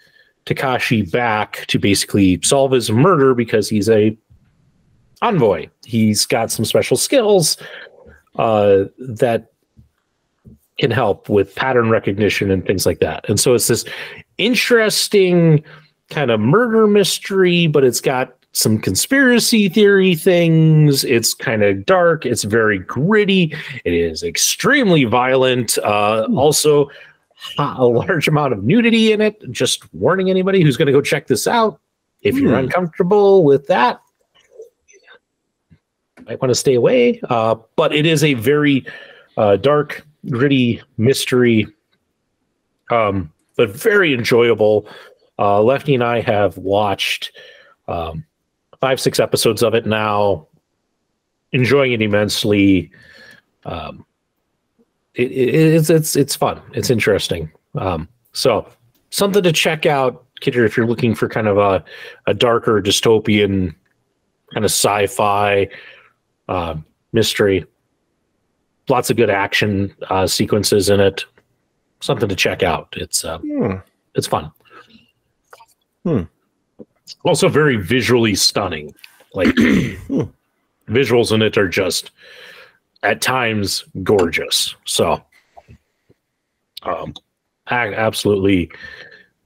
Speaker 1: Takashi back to basically solve his murder because he's a envoy. He's got some special skills that can help with pattern recognition and things like that. And so it's this interesting kind of murder mystery, but it's got some conspiracy theory things. It's kind of dark. It's very gritty. It is extremely violent. Also, a large amount of nudity in it. Just warning anybody who's going to go check this out. If you're uncomfortable with that, you might want to stay away. But it is a very dark, gritty mystery, but very enjoyable. Lefty and I have watched 5-6 episodes of it now, enjoying it immensely. It's fun. It's interesting. So something to check out, Kidder, if you're looking for kind of a darker dystopian kind of sci-fi mystery. Lots of good action sequences in it. Something to check out. It's fun. Also very visually stunning. Like visuals in it are just at times gorgeous. So absolutely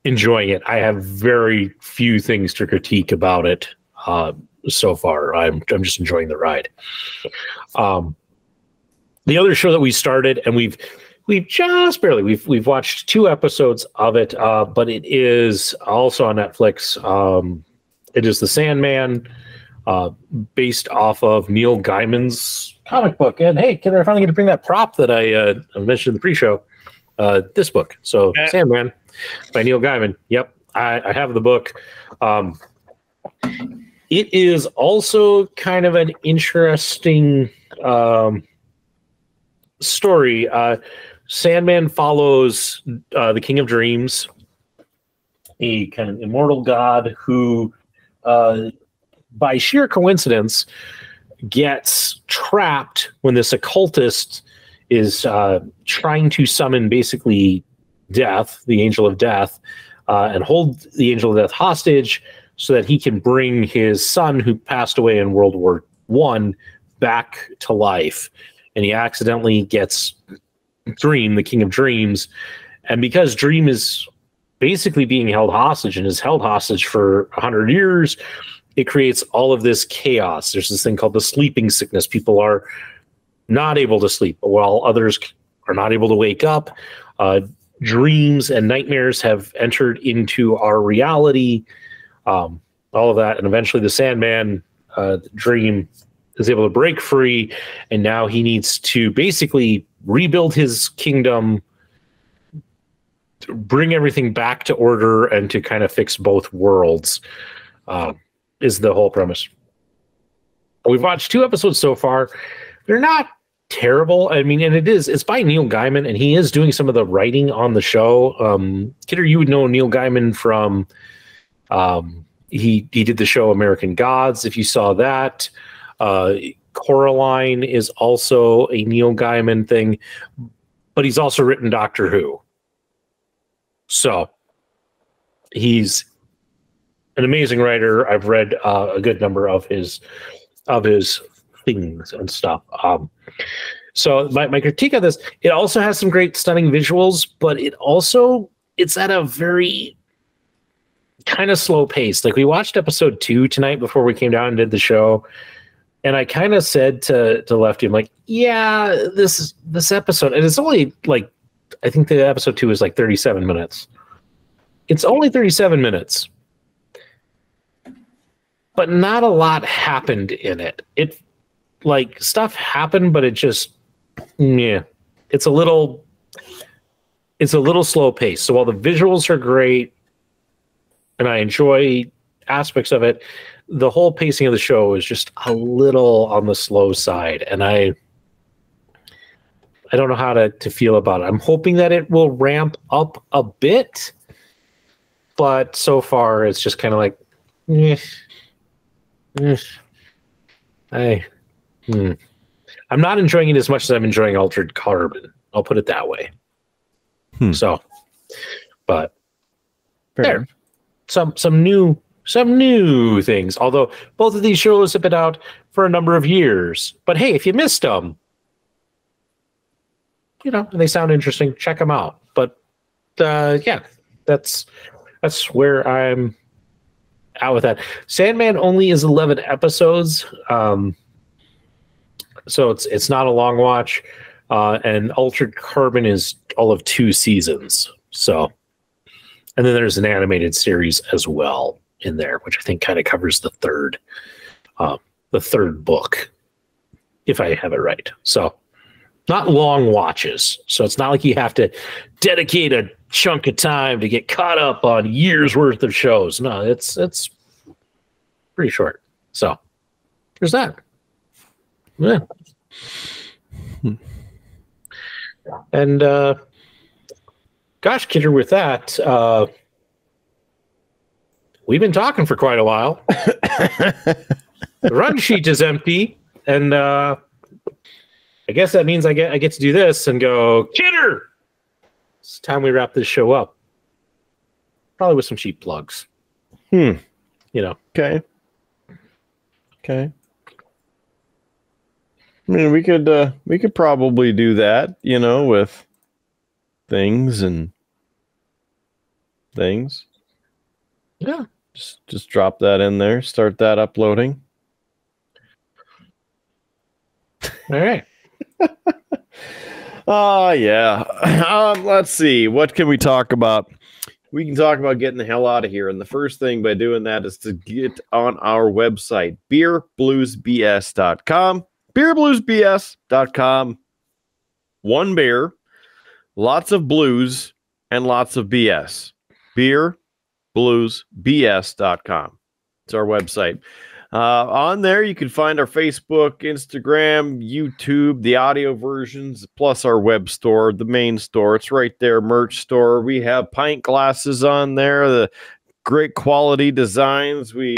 Speaker 1: enjoying it. I have very few things to critique about it so far. I'm just enjoying the ride. The other show that we started, and we've just barely we've watched 2 episodes of it, but it is also on Netflix. It is the Sandman, based off of Neil Gaiman's comic book. And hey, can I finally get to bring that prop that I mentioned in the pre-show? This book. So Sandman by Neil Gaiman. Yep, I have the book. It is also kind of an interesting story. Sandman follows the King of Dreams, a kind of immortal god who, by sheer coincidence, gets trapped when this occultist is trying to summon basically death, the angel of death, and hold the angel of death hostage so that he can bring his son, who passed away in World War I, back to life. And he accidentally gets Dream, the King of Dreams. And because Dream is basically being held hostage and is held hostage for 100 years, it creates all of this chaos. There's this thing called the sleeping sickness. People are not able to sleep while others are not able to wake up. Dreams and nightmares have entered into our reality. All of that. And eventually the Sandman Dream is able to break free, and now he needs to basically rebuild his kingdom, bring everything back to order, and to kind of fix both worlds, is the whole premise. We've watched 2 episodes so far. They're not terrible. I mean, and it's by Neil Gaiman, and he is doing some of the writing on the show. Kidder, you would know Neil Gaiman from he did the show American Gods, if you saw that. Coraline is also a Neil Gaiman thing, but he's also written Doctor Who. So he's an amazing writer. I've read a good number of his things and stuff. So my critique of this, it also has some great stunning visuals, but it's at a very kind of slow pace. Like, we watched episode 2 tonight before we came down and did the show, and I kind of said to Lefty, I'm like, yeah, this episode, and it's only like, I think the episode 2 is like 37 minutes. It's only 37 minutes, but not a lot happened in it. It, like, stuff happened, but it just, yeah, it's a little slow pace. So while the visuals are great and I enjoy aspects of it, the whole pacing of the show is just a little on the slow side, and I don't know how to feel about it. I'm hoping that it will ramp up a bit, but so far it's just kind of like, I'm not enjoying it as much as I'm enjoying Altered Carbon. I'll put it that way. So, but there, some new things. Although both of these shows have been out for a number of years. But hey, if you missed them, you know, and they sound interesting, check them out. But yeah, that's where I'm out with that. Sandman only is 11 episodes. So it's not a long watch, and Altered Carbon is all of 2 seasons. So, and then there's an animated series as well in there, which I think kind of covers the third book, if I have it right. So, not long watches. So it's not like you have to dedicate a chunk of time to get caught up on years worth of shows. No, it's pretty short. So there's that. Yeah. And gosh, Kidder, with that, we've been talking for quite a while. The run sheet is empty, and I guess that means I get to do this and go, Kidder! It's time we wrap this show up. Probably with some cheap plugs. You know.
Speaker 4: Okay. I mean, we could probably do that, you know, with things. Yeah. Just drop that in there. Start that uploading.
Speaker 1: All right.
Speaker 4: Oh, yeah. Let's see. What can we talk about? We can talk about getting the hell out of here. And the first thing by doing that is to get on our website, beerbluesbs.com. beerbluesbs.com. One beer, lots of blues, and lots of BS. beerbluesbs.com. It's our website. On there, you can find our Facebook, Instagram, YouTube, the audio versions, plus our web store, the main store. It's right there, merch store. We have pint glasses on there, the great quality designs. We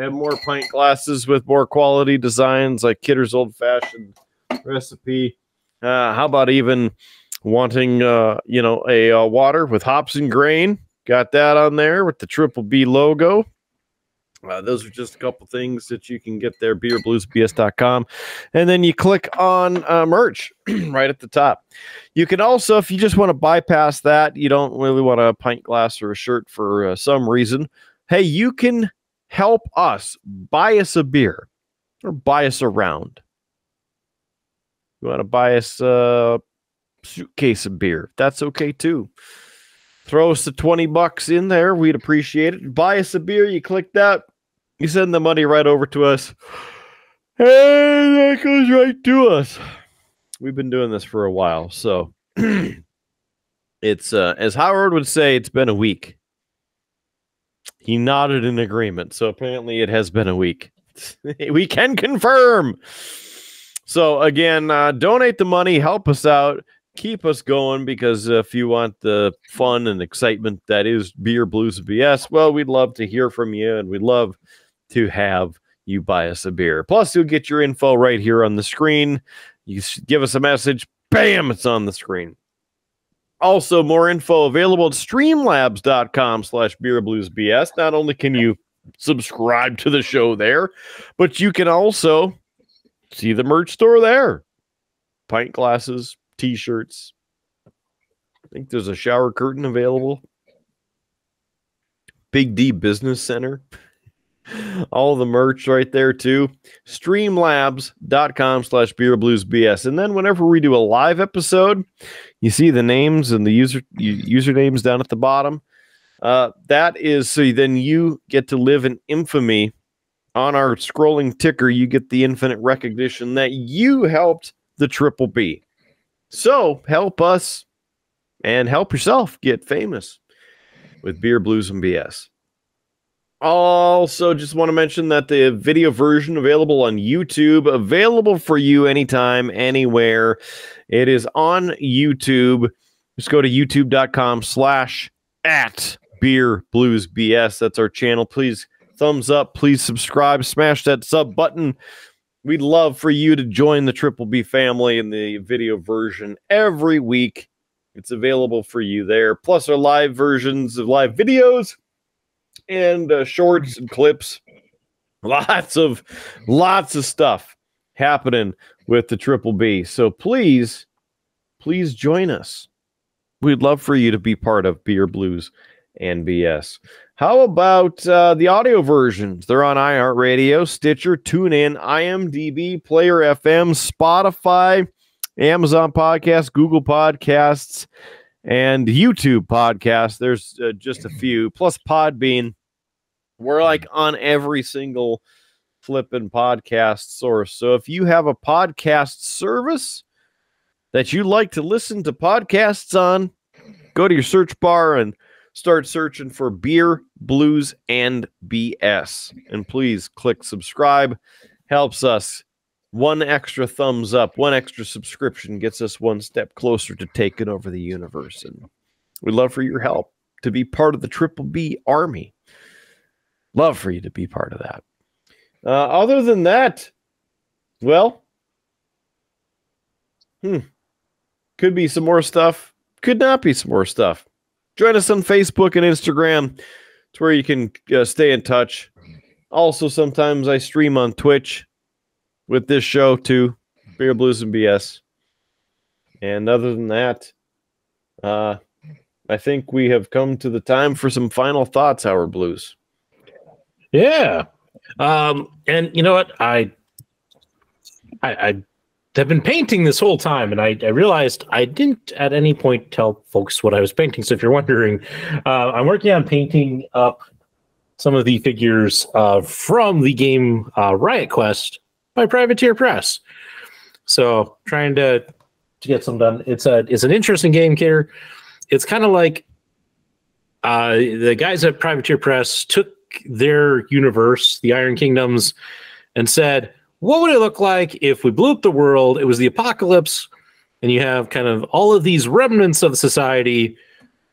Speaker 4: have more pint glasses with more quality designs, like Kidder's Old Fashioned recipe. How about even wanting, a water with hops and grain? Got that on there with the Triple B logo. Those are just a couple things that you can get there, beerbluesbs.com. And then you click on merch right at the top. You can also, if you just want to bypass that, you don't really want a pint glass or a shirt for some reason, hey, you can help us. Buy us a beer or buy us a round. You want to buy us a suitcase of beer, that's okay too. Throw us the $20 in there. We'd appreciate it. Buy us a beer. You click that. You send the money right over to us, and that goes right to us. We've been doing this for a while, so it's as Howard would say, it's been a week. He nodded in agreement, so apparently it has been a week. We can confirm. So again, donate the money, help us out, keep us going, because if you want the fun and excitement that is Beer, Blues, and BS, well, we'd love to hear from you, and we'd love to have you buy us a beer. Plus, you'll get your info right here on the screen. You give us a message, bam, it's on the screen. Also, more info available at streamlabs.com/beerbluesbs. Not only can you subscribe to the show there, but you can also see the merch store there. Pint glasses, t-shirts. I think there's a shower curtain available. Big D Business Center. All the merch right there too. Streamlabs.com/beerbluesbs. And then whenever we do a live episode, you see the names and the usernames down at the bottom. That is so then you get to live in infamy. On our scrolling ticker, you get the infinite recognition that you helped the Triple B. So help us and help yourself get famous with Beer, Blues, and BS. Also, just want to mention that the video version available on YouTube, available for you anytime, anywhere. It is on YouTube. Just go to youtube.com/@BeerBluesBS. That's our channel. Please thumbs up. Please subscribe. Smash that sub button. We'd love for you to join the Triple B family in the video version every week. It's available for you there. Plus our live versions of live videos and shorts and clips. Lots of stuff happening with the Triple B. So please join us. We'd love for you to be part of Beer, Blues, and BS. How about the audio versions? They're on iHeartRadio, Stitcher, TuneIn, IMDb, Player FM, Spotify, Amazon Podcasts, Google Podcasts, and YouTube Podcasts. There's just a few, plus Podbean. We're like on every single flipping podcast source. So if you have a podcast service that you like to listen to podcasts on, go to your search bar and start searching for Beer, Blues, and BS. And please click subscribe. Helps us. One extra thumbs up, one extra subscription gets us one step closer to taking over the universe. And we'd love for your help to be part of the Triple B army. Love for you to be part of that. Other than that, well, could be some more stuff. Could not be some more stuff. Join us on Facebook and Instagram. It's where you can stay in touch. Also, sometimes I stream on Twitch with this show too, Beer, Blues, and BS. And other than that, I think we have come to the time for some final thoughts, Howard Blues.
Speaker 1: Yeah. And you know what? I have been painting this whole time, and I realized I didn't at any point tell folks what I was painting. So if you're wondering, I'm working on painting up some of the figures from the game Riot Quest by Privateer Press. So trying to get some done. It's an interesting game here. It's kind of like the guys at Privateer Press took their universe, the Iron Kingdoms, and said, what would it look like if we blew up the world? It was the apocalypse, and you have kind of all of these remnants of society,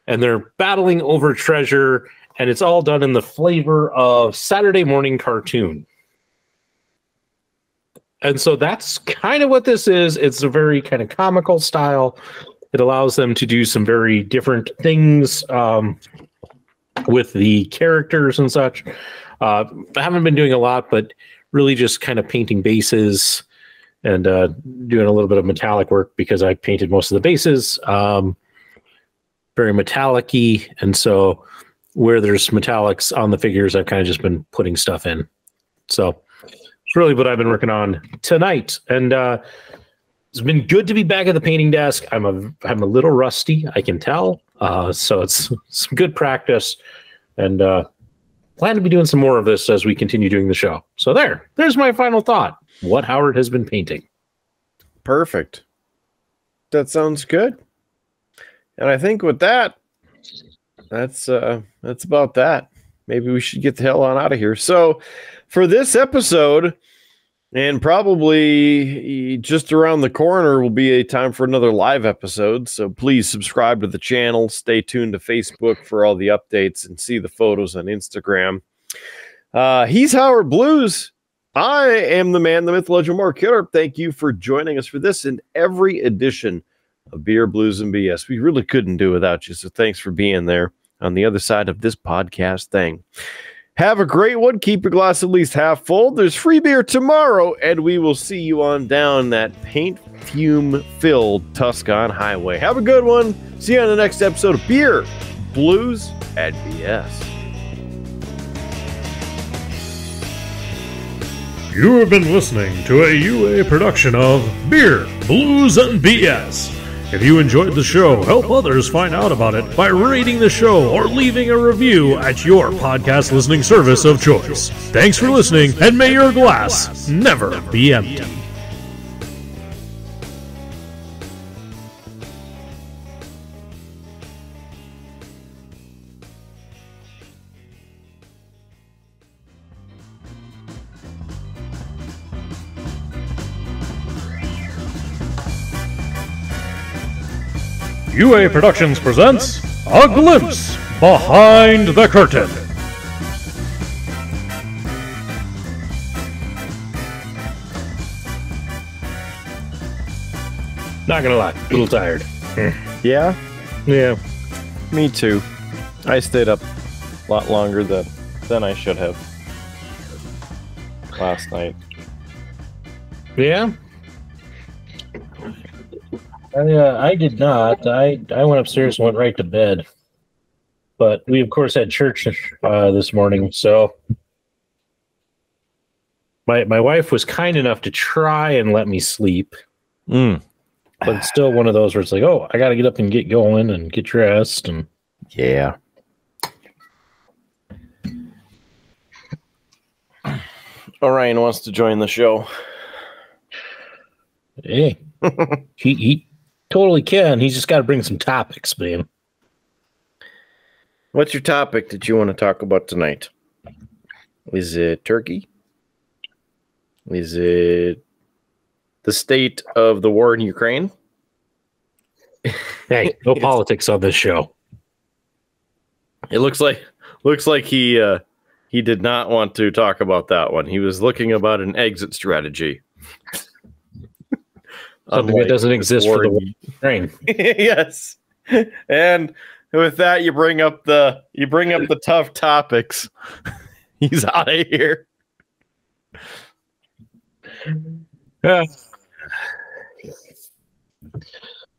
Speaker 1: and they're battling over treasure, and it's all done in the flavor of Saturday morning cartoon. And so that's kind of what this is. It's a very kind of comical style. It allows them to do some very different things with the characters and such. I haven't been doing a lot, but really just kind of painting bases and doing a little bit of metallic work because I painted most of the bases. Very metallic-y, and so where there's metallics on the figures, I've kind of just been putting stuff in. So it's really what I've been working on tonight. And it's been good to be back at the painting desk. I'm a little rusty, I can tell. So it's some good practice. And plan to be doing some more of this as we continue doing the show. So there's my final thought. What Howard has been painting.
Speaker 4: Perfect. That sounds good. And I think with that, that's about that. Maybe we should get the hell on out of here. So for this episode, and probably just around the corner will be a time for another live episode. So please subscribe to the channel. Stay tuned to Facebook for all the updates and see the photos on Instagram. He's Howard Blues. I am the man, the myth, legend, Mark Killer. Thank you for joining us for this and every edition of Beer, Blues, and BS. We really couldn't do without you, so thanks for being there on the other side of this podcast thing. Have a great one. Keep your glass at least half full. There's free beer tomorrow, and we will see you on down that paint fume-filled Tuscan highway. Have a good one. See you on the next episode of Beer, Blues, and BS.
Speaker 2: You have been listening to a UA production of Beer, Blues, and BS. If you enjoyed the show, help others find out about it by rating the show or leaving a review at your podcast listening service of choice. Thanks for listening, and may your glass never be empty. UA Productions presents A Glimpse Behind the Curtain.
Speaker 1: Not gonna lie, a little tired.
Speaker 4: Yeah?
Speaker 1: Yeah.
Speaker 4: Me too. I stayed up a lot longer than I should have last night.
Speaker 1: Yeah. I did not. I went upstairs and went right to bed. But we, of course, had church this morning. So my wife was kind enough to try and let me sleep. But it's still one of those where it's like, oh, I got to get up and get going and get dressed. And
Speaker 4: yeah. Orion wants to join the show.
Speaker 1: Hey, he totally can. He's just got to bring some topics, man.
Speaker 4: What's your topic that you want to talk about tonight? Is it turkey? Is it the state of the war in Ukraine?
Speaker 1: Hey, no politics on this show.
Speaker 4: It looks like he did not want to talk about that one. He was looking about an exit strategy.
Speaker 1: Something that doesn't exist for the war in Ukraine.
Speaker 4: Yes. And with that, you bring up the tough topics. He's out of here.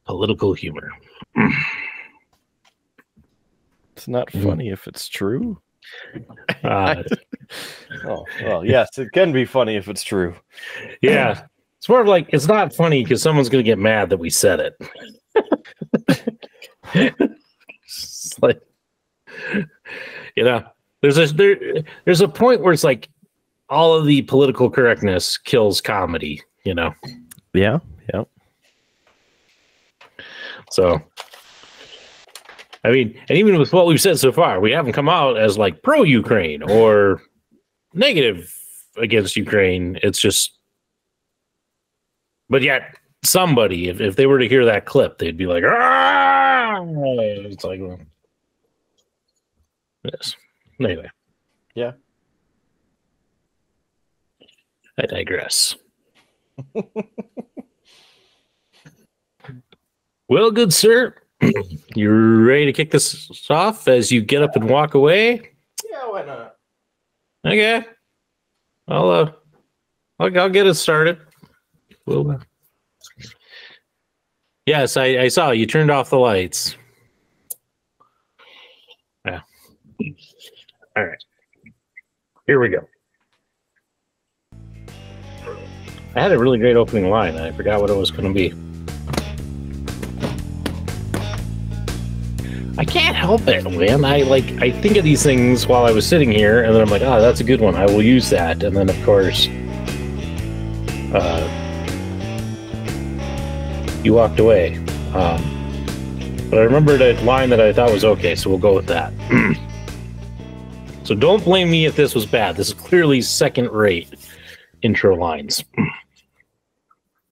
Speaker 1: Political humor.
Speaker 4: It's not funny if it's true.
Speaker 1: Oh,
Speaker 4: well, yes, it can be funny if it's true.
Speaker 1: Yeah. It's more of like, it's not funny because someone's going to get mad that we said it. It's like, you know, there's a point where it's like all of the political correctness kills comedy, you know?
Speaker 4: Yeah. Yeah.
Speaker 1: So, I mean, and even with what we've said so far, we haven't come out as like pro-Ukraine or negative against Ukraine. It's just, but yet somebody, if they were to hear that clip, they'd be like, ah! It's like, well, yes. Anyway.
Speaker 4: Yeah.
Speaker 1: I digress. Well, good sir, you ready to kick this off as you get up and walk away?
Speaker 4: Yeah, why not?
Speaker 1: Okay. I'll get it started. Well, yes, I saw you turned off the lights. Yeah. All right. Here we go. I had a really great opening line, and I forgot what it was going to be. I can't help it, man. I think of these things while I was sitting here, and then I'm like, oh, that's a good one. I will use that. And then, of course, you walked away. But I remembered a line that I thought was okay, so we'll go with that. So don't blame me if this was bad. This is clearly second-rate intro lines.